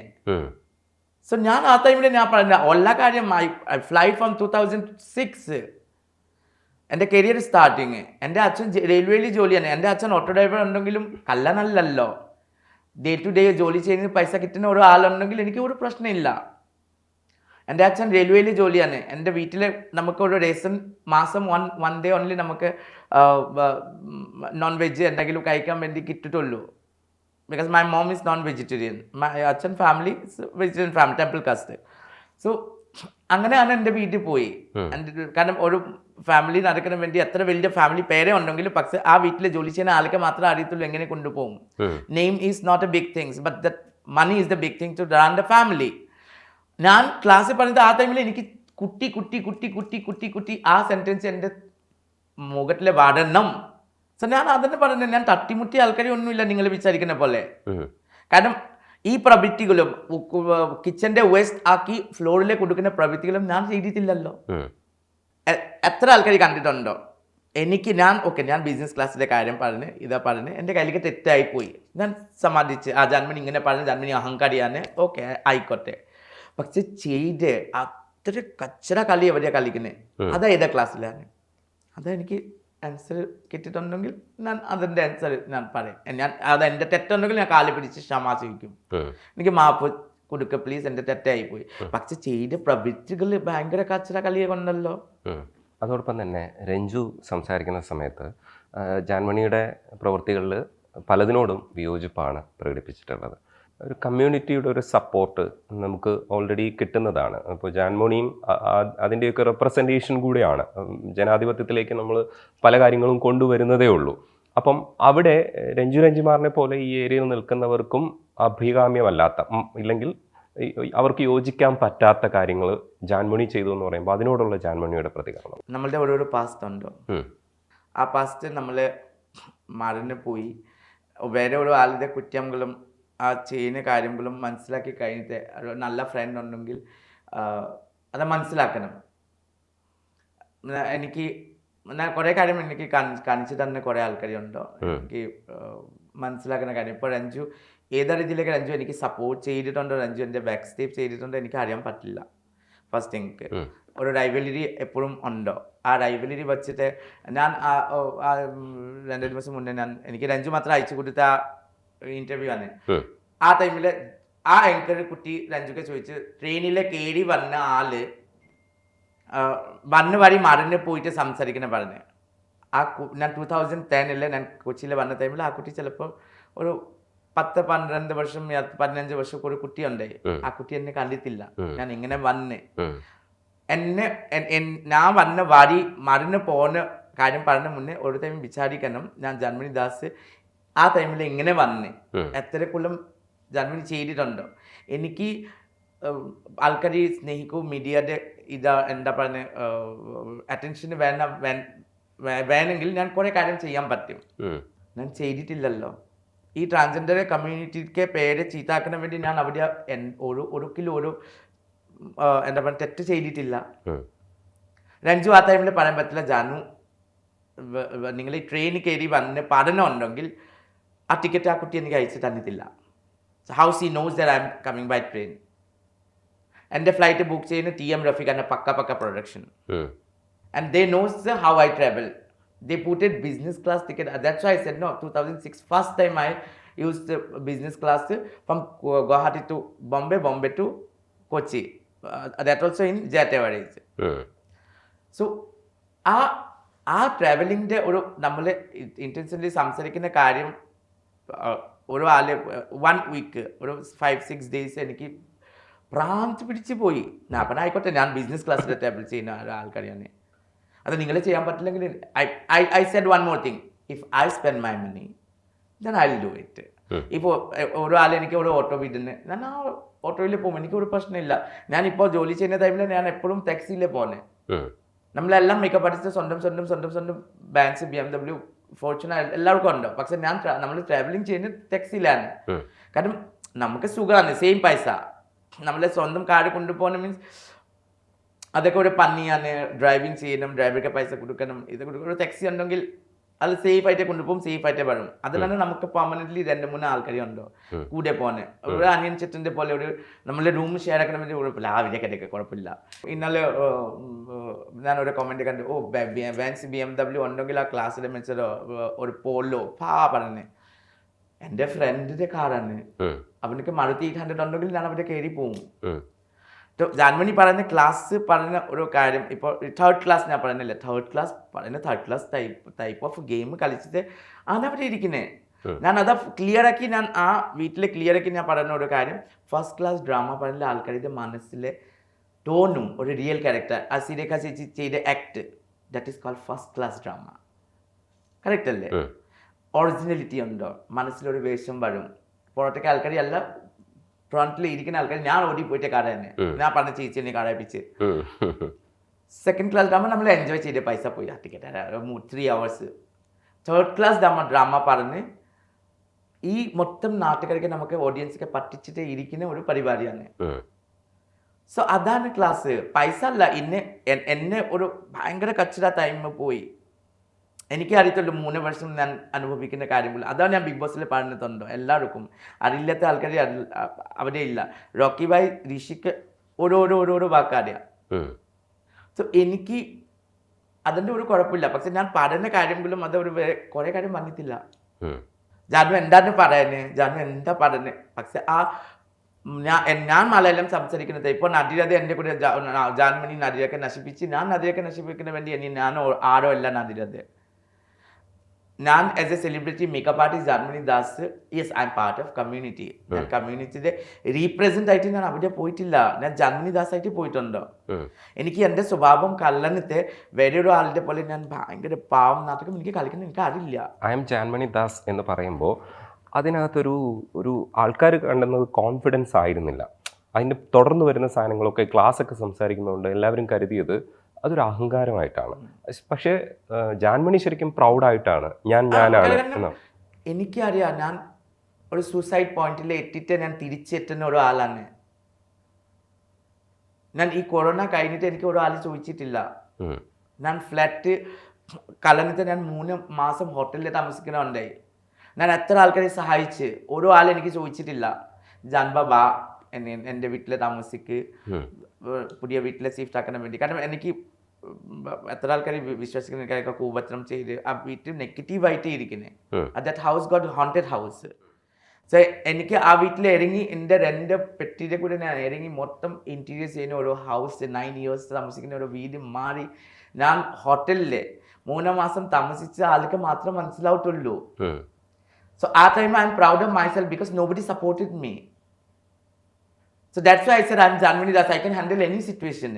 സോ ഞാൻ ആ ടൈമിൽ ഞാൻ പറഞ്ഞ എല്ലാ കാര്യം ഐ ഫ്ലൈ ഫ്രം 2006 എൻ്റെ കരിയർ സ്റ്റാർട്ടിങ്. എൻ്റെ അച്ഛൻ റെയിൽവേയിൽ ജോലിയാണ്. എൻ്റെ അച്ഛൻ ഓട്ടോ ഡ്രൈവർ ഉണ്ടെങ്കിലും കള്ളനല്ലല്ലോ. ഡേ ടു ഡേ ജോലി ചെയ്യുന്ന പൈസ കിട്ടുന്ന ഒരു ആളുണ്ടെങ്കിൽ എനിക്ക് ഒരു പ്രശ്നമില്ല. എൻ്റെ അച്ഛൻ റെയിൽവേയിൽ ജോലിയാണ്. എൻ്റെ വീട്ടിൽ നമുക്കൊരു റേഷൻ മാസം വൺ ഡേ ഓൺലി നമുക്ക് നോൺ വെജ് എന്തെങ്കിലും കഴിക്കാൻ വേണ്ടി കിട്ടിട്ടുള്ളൂ. Because my mom is non vegetarian. അച്ഛൻ family vegetarian family, temple caste. So അങ്ങനെയാണ് എൻ്റെ വീട്ടിൽ പോയി. കാരണം ഒരു ഫാമിലി നടക്കാൻ വേണ്ടി എത്ര വലിയ ഫാമിലി പേരെ ഉണ്ടെങ്കിലും പക്ഷെ ആ വീട്ടിൽ ജോലി ചെയ്യുന്ന ആൾക്ക് മാത്രമേ അറിയത്തുള്ളൂ എങ്ങനെ കൊണ്ടുപോകും. Name is not a big things but the money is the big thing to run the family. ഞാൻ ക്ലാസ്സിൽ പറഞ്ഞത് ആ ടൈമിൽ എനിക്ക് കുട്ടി ആ സെൻറ്റൻസ് എൻ്റെ മുഖത്തിലെ വടണം. സോ ഞാൻ അതന്നെ പറഞ്ഞത്. ഞാൻ തട്ടിമുട്ടി ആൾക്കാരെ ഒന്നുമില്ല നിങ്ങൾ വിചാരിക്കുന്ന പോലെ. കാരണം ഈ പ്രവൃത്തികളും കിച്ചന്റെ വേസ്റ്റ് ആക്കി ഫ്ലോറിലേക്ക് കൊടുക്കുന്ന പ്രവൃത്തികളും ഞാൻ ചെയ്തിട്ടില്ലല്ലോ. എത്ര ആൾക്കാർ കണ്ടിട്ടുണ്ടോ? ഞാൻ ബിസിനസ് ക്ലാസ്സിലെ കാര്യം പറഞ്ഞ് എൻ്റെ കയ്യിലേക്ക് തെറ്റായിപ്പോയി. ഞാൻ സമ്മതിച്ച് ജന്മനി ഇങ്ങനെ പറഞ്ഞ് ജന്മനി അഹങ്കാരിയാണ്, ഓക്കെ ആയിക്കോട്ടെ. പക്ഷെ ചെയ്ത് അത്ര കച്ചറ കളി എവിടെയാണ് കളിക്കുന്നത്? അതാ ഏതാ ക്ലാസ്സിലാണ്? അതാ എനിക്ക് ആൻസർ കിട്ടിയിട്ടുണ്ടെങ്കിൽ ഞാൻ അതിൻ്റെ ആൻസർ ഞാൻ പറയും. അത് എൻ്റെ തെറ്റുണ്ടെങ്കിൽ ഞാൻ കാലി പിടിച്ച് ക്ഷമ ചോദിക്കും. എനിക്ക് മാപ്പ് കൊടുക്കുക പ്ലീസ്, എൻ്റെ തെറ്റായിപ്പോയി. പക്ഷെ ചെയ്ത പ്രവൃത്തികൾ ഭയങ്കര കച്ചറ കളിയെ കൊണ്ടല്ലോ. അതോടൊപ്പം തന്നെ രഞ്ജു സംസാരിക്കുന്ന സമയത്ത് ജാൻമണിയുടെ പ്രവൃത്തികളിൽ പലതിനോടും വിയോജിപ്പാണ് പ്രകടിപ്പിച്ചിട്ടുള്ളത്. ഒരു കമ്മ്യൂണിറ്റിയുടെ ഒരു സപ്പോർട്ട് നമുക്ക് ഓൾറെഡി കിട്ടുന്നതാണ്. അപ്പോൾ ജാൻമോണിയും അതിൻ്റെയൊക്കെ റെപ്രസെൻറ്റേഷൻ കൂടെയാണ്. ജനാധിപത്യത്തിലേക്ക് നമ്മൾ പല കാര്യങ്ങളും കൊണ്ടുവരുന്നതേ ഉള്ളൂ. അപ്പം അവിടെ രഞ്ജുമാറിനെ പോലെ ഈ ഏരിയയിൽ നിൽക്കുന്നവർക്കും അഭികാമ്യമല്ലാത്ത ഇല്ലെങ്കിൽ അവർക്ക് യോജിക്കാൻ പറ്റാത്ത കാര്യങ്ങൾ ജാൻമണി ചെയ്തു എന്ന് പറയുമ്പോൾ അതിനോടുള്ള ജാൻമണിയുടെ പ്രതികരണം? നമ്മളുടെ ഓരോരോ പാസ്റ്റ് ഉണ്ടോ, ആ പാസ്റ്റ് നമ്മൾ മറന്നു പോയി വേറെ ഒരു ആളുടെ കുറ്റങ്ങളും ആ ചെയ്യുന്ന കാര്യങ്ങളും മനസ്സിലാക്കി കഴിഞ്ഞിട്ട് ഒരു നല്ല ഫ്രണ്ട് ഉണ്ടെങ്കിൽ അത് മനസ്സിലാക്കണം. എനിക്ക് ഞാൻ കുറേ കാര്യം എനിക്ക് കാണിച്ചു തന്ന കുറേ ആൾക്കാരുണ്ടോ എനിക്ക് മനസ്സിലാക്കുന്ന കാര്യം. ഇപ്പോൾ രഞ്ജു ഏത് രീതിയിലേക്ക് രഞ്ജു എനിക്ക് സപ്പോർട്ട് ചെയ്തിട്ടുണ്ടോ, രഞ്ജു എൻ്റെ ബാക്ക് സ്റ്റേപ്പ് ചെയ്തിട്ടുണ്ടോ എനിക്ക് അറിയാൻ പറ്റില്ല. ഫസ്റ്റ് എനിക്ക് ഒരു റൈവലറി എപ്പോഴും ഉണ്ടോ, ആ റൈവലറി വെച്ചിട്ട് ഞാൻ 2 ദിവസം മുന്നേ എനിക്ക് രഞ്ജു മാത്രം അയച്ചു കൊടുത്ത ആ ഇൻ്റർവ്യൂ ആണ്. ആ ടൈമിൽ ആ ആങ്കർ കുട്ടി രഞ്ജുക്കെ ചോദിച്ച് ട്രെയിനിലെ കയറി വന്ന ആള് വന്ന് വഴി മറിഞ്ഞ് പോയിട്ട് സംസാരിക്കണം പറഞ്ഞ്. ഞാൻ 2010 ഞാൻ കൊച്ചിയിൽ വന്ന ടൈമിൽ ആ കുട്ടി ചിലപ്പോൾ ഒരു 10-12 വർഷം 15 വർഷം ഒരു കുട്ടിയുണ്ടായി. ആ കുട്ടി എന്നെ കണ്ടിട്ടില്ല. ഞാൻ ഇങ്ങനെ വന്ന് ഞാൻ വന്ന വഴി മറിഞ്ഞ് പോകുന്ന കാര്യം പറഞ്ഞ മുന്നേ ഒരു ടൈം വിചാരിക്കണം ഞാൻ ജാൻമണി ദാസ് ആ ടൈമിൽ ഇങ്ങനെ വന്ന് എത്രക്കുള്ളും ജാൻമണി ചെയ്തിട്ടുണ്ടോ. എനിക്ക് ആൾക്കാർ സ്നേഹിക്കും മീഡിയയുടെ എന്താ പറയുക അറ്റൻഷന് വേണമെങ്കിൽ ഞാൻ കുറേ കാര്യം ചെയ്യാൻ പറ്റും. ഞാൻ ചെയ്തിട്ടില്ലല്ലോ. ഈ ട്രാൻസ്ജെൻഡർ കമ്മ്യൂണിറ്റിക്ക് പേര് ചീത്താക്കാൻ വേണ്ടി ഞാൻ അവിടെ ഒരു എന്താ പറയുക തെറ്റ് ചെയ്തിട്ടില്ല. രഞ്ജു ആ ടൈമിൽ പറയാൻ പറ്റില്ല ജാനു നിങ്ങൾ ഈ ട്രെയിനിൽ കയറി വന്ന് പഠനമുണ്ടെങ്കിൽ ആ ടിക്കറ്റ് ആ കുട്ടി എനിക്ക് അയച്ചു തന്നിട്ടില്ല. How she knows that I'm coming by train. എൻ്റെ ഫ്ലൈറ്റ് ബുക്ക് ചെയ്യുന്ന TM Rafiq and പക്ക പ്രൊഡക്ഷൻ. And they knows how I travel. They put it business class ticket. That's why I said no. 2006 first time I used the business class from Guwahati to Bombay to Kochi. That also in Jet Airways. So ആ ട്രാവലിൻ്റെ ഒരു നമ്മൾ intensity സംസാരിക്കുന്ന കാര്യം ഒരു ആള് 1 week ഒരു 5-6 days എനിക്ക് പ്രാന്ത് പിടിച്ച് പോയി. അപ്പം ആയിക്കോട്ടെ ഞാൻ ബിസിനസ് ക്ലാസ്സിൽ ട്രാവൽ ചെയ്യുന്ന ആൾക്കാരെയാണ്. അത് നിങ്ങൾ ചെയ്യാൻ പറ്റില്ലെങ്കിൽ I said one more thing, if I spend my money then I will do it. ഇപ്പോൾ ഒരാൾ എനിക്ക് ഒരു ഓട്ടോ വിടുന്നു, ഞാൻ ആ ഓട്ടോയിൽ പോകും, എനിക്കൊരു പ്രശ്നമില്ല. ഞാനിപ്പോൾ ജോലി ചെയ്യുന്ന ടൈമിൽ ഞാൻ എപ്പോഴും ടാക്സിയിലേ പോകുന്നത്. നമ്മളെല്ലാം മേക്കപ്പ് ആർട്ടിസ്റ്റ് സ്വന്തം ബാൻസ് BMW ഫോർച്യൂണർ എല്ലാവർക്കും ഉണ്ട്. പക്ഷെ നമ്മൾ ട്രാവലിംഗ് ചെയ്യുന്നത് ടാക്സിയിലാണ്. കാരണം നമുക്ക് സുഖമാണ്, സെയിം പൈസ. നമ്മളെ സ്വന്തം കാർ കൊണ്ടുപോകണം മീൻസ് അതൊക്കെ ഒരു പണിയാണ്. ഡ്രൈവിങ് ചെയ്യണം, ഡ്രൈവർക്ക് പൈസ കൊടുക്കണം, ഇത് കൊടുക്കണം. ഒരു ടാക്സി ഉണ്ടെങ്കിൽ അത് സേഫ് ആയിട്ട് കൊണ്ടുപോകും, സേഫ് ആയിട്ട് വരും. അതിലാണ് നമുക്ക് പെർമനന്റ്ലി 2-3 ആൾക്കാരുണ്ടോ കൂടെ പോകുന്നത്. ഒരു അനിയൻ ചെറ്റിന്റെ പോലെ ഒരു നമ്മളെ റൂം ഷെയർ ആക്കണം വേണ്ടി കുഴപ്പമില്ല, ആ വിലക്കൊക്കെ കുഴപ്പമില്ല. ഇന്നലെ ഞാനൊരു കമന്റ് കണ്ടു, വാൻസ് BMW ഉണ്ടെങ്കിൽ ആ ക്ലാസ്സിലെ മെച്ചോ ഒരു പോളോ പറഞ്ഞേ. എൻ്റെ ഫ്രണ്ടിന്റെ കാറാണ്, അവനക്ക് Maruti 800 ഉണ്ടെങ്കിൽ ഞാൻ അവിടെ കയറി പോവും. ജാൻമണി പറയുന്ന ക്ലാസ് പറയുന്ന ഒരു കാര്യം, ഇപ്പോൾ 3rd ക്ലാസ് ഞാൻ പറയുന്നില്ല, 3rd class type of game കളിച്ചിട്ട് ആണ് അവിടെ ഇരിക്കുന്നത്. ഞാൻ അത് ക്ലിയറാക്കി, ഞാൻ ആ വീട്ടിൽ ക്ലിയറാക്കി ഞാൻ പറയുന്ന ഒരു കാര്യം, 1st ക്ലാസ് ഡ്രാമ പറയുന്ന ആൾക്കാരുടെ മനസ്സിലെ ടോണും ഒരു റിയൽ ക്യാരക്ടർ അസിരേഖ ചേച്ചി ചെയ്ത act, that is called 1st class drama. Correct അല്ലേ? ഒറിജിനാലിറ്റി ഉണ്ടോ, മനസ്സിലൊരു വേഷം വരും. പുറത്തേക്ക് ആൾക്കാരല്ല, ഫ്രണ്ടിൽ ഇരിക്കുന്ന ആൾക്കാർ ഞാൻ ഓടി പോയിട്ട് കാട തന്നെ, ഞാൻ പറഞ്ഞ ചേച്ചി എന്നെ കാടപ്പിച്ച്. 2nd ക്ലാസ് ഡ്രാമ നമ്മൾ എൻജോയ് ചെയ്ത് പൈസ പോയി ആ ticket 3 hours. 3rd class drama പറഞ്ഞ് ഈ മൊത്തം നാട്ടുകാർക്ക് നമുക്ക് ഓഡിയൻസൊക്കെ പറ്റിച്ചിട്ട് ഇരിക്കുന്ന ഒരു പരിപാടിയാണ്. സോ അതാണ് ക്ലാസ്, പൈസ അല്ല. എന്നെ ഒരു ഭയങ്കര കച്ചറ ടൈം പോയി. എനിക്ക് അറിയത്തുള്ളൂ 3 വർഷം ഞാൻ അനുഭവിക്കുന്ന കാര്യങ്ങൾ. അതാണ് ഞാൻ ബിഗ് ബോസിൽ പറഞ്ഞിട്ടുണ്ടോ എല്ലാവർക്കും. അറിയില്ലാത്ത ആൾക്കാർ അവിടെ ഇല്ല. റോക്കി ഭായ് ഋഷിക്ക് ഓരോരോ വാക്കറിയാം. സോ എനിക്ക് അതിൻ്റെ ഒരു കുഴപ്പമില്ല. പക്ഷെ ഞാൻ പറയുന്ന കാര്യങ്ങളും അത് ഒരു കുറേ കാര്യം പറഞ്ഞിട്ടില്ല. ജാനു എന്താണ് പറയുന്നത്, ജാനു എന്താ പറയുന്നത്. പക്ഷെ ആ ഞാൻ മലയാളം സംസാരിക്കുന്നത് ഇപ്പോൾ നദിരത എൻ്റെ കൂടെ ജാൻമണി നദിരൊക്കെ നശിപ്പിച്ച്, ഞാൻ നദിരൊക്കെ നശിപ്പിക്കുന്ന വേണ്ടി ഞാൻ ആരോ അല്ല നദിരത. ഞാൻ as a celebrity makeup artist Jaanmoni Das, yes I'm part of community. ഞാൻ കമ്മ്യൂണിറ്റിയുടെ റീപ്രസെന്റ് ആയിട്ട് ഞാൻ അവിടെ പോയിട്ടില്ല, ഞാൻ ജാൻമണി ദാസ് ആയിട്ട് പോയിട്ടുണ്ടോ. എനിക്ക് എൻ്റെ സ്വഭാവം കള്ളനത്തെ വേറെ ഒരു ആളുടെ പോലെ ഞാൻ ഭയങ്കര പാവം നാട്ടകം എനിക്ക് കളിക്കുന്നത് എനിക്ക് അറിയില്ല. ഐ എം ജാൻമണി ദാസ് എന്ന് പറയുമ്പോൾ അതിനകത്തൊരു ആൾക്കാർ കണ്ടെന്നത് കോൺഫിഡൻസ് ആയിരുന്നില്ല. അതിൻ്റെ തുടർന്ന് വരുന്ന സാധനങ്ങളൊക്കെ ക്ലാസ്സൊക്കെ സംസാരിക്കുന്നതുകൊണ്ട് എല്ലാവരും കരുതിയത് അതൊരു അഹങ്കാരമായിട്ടാണ്. പക്ഷേ ജാൻമണി ശരിക്കും പ്രൗഡായിട്ടാണ് ഞാനാണ് എന്നാണ്. എനിക്കറിയാം ഞാൻ ഒരു സൂസൈഡ് പോയിന്റിൽ എത്തിയിട്ട് ഞാൻ തിരിച്ചെത്തുന്ന ഒരാളാണ്. ഞാൻ ഈ കൊറോണ കഴിഞ്ഞിട്ട് എനിക്ക് ഒരാൾ ചോദിച്ചിട്ടില്ല. ഞാൻ ഫ്ലാറ്റ് കലനത്തെ ഞാൻ 3 മാസം ഹോട്ടലിൽ താമസിക്കുന്നുണ്ടായി. ഞാൻ എത്ര ആൾക്കാരെ സഹായിച്ച് ഓരോ ആൾ എനിക്ക് ചോദിച്ചിട്ടില്ല ജാൻബ ബാ എൻ്റെ വീട്ടിൽ താമസിക്ക്, പുതിയ വീട്ടിലെ ഷിഫ്റ്റ് ആക്കാൻ വേണ്ടി. കാരണം എനിക്ക് എത്ര ആൾക്കാരെ വിശ്വസിക്കുന്ന എനിക്കൊക്കെ കൂപത്രം ചെയ്ത് ആ വീട്ടിൽ നെഗറ്റീവായിട്ട് ഇരിക്കുന്നത്. That house got haunted house. So എനിക്ക് ആ വീട്ടിൽ ഇറങ്ങി എൻ്റെ 2 പെട്ടിയുടെ കൂടെ ഞാൻ ഇറങ്ങി മൊത്തം ഇൻറ്റീരിയേഴ്സ് ചെയ്യുന്ന ഒരു ഹൗസ് 9 ഇയേഴ്സ് താമസിക്കുന്ന ഒരു വീട് മാറി ഞാൻ ഹോട്ടലിൽ 3 മാസം താമസിച്ച ആൾക്ക് മാത്രം മനസ്സിലാവത്തുള്ളൂ. സോ ആ time I'm proud of myself because nobody supported me. So that's why I said I'm Janmani Das, I can handle any situation.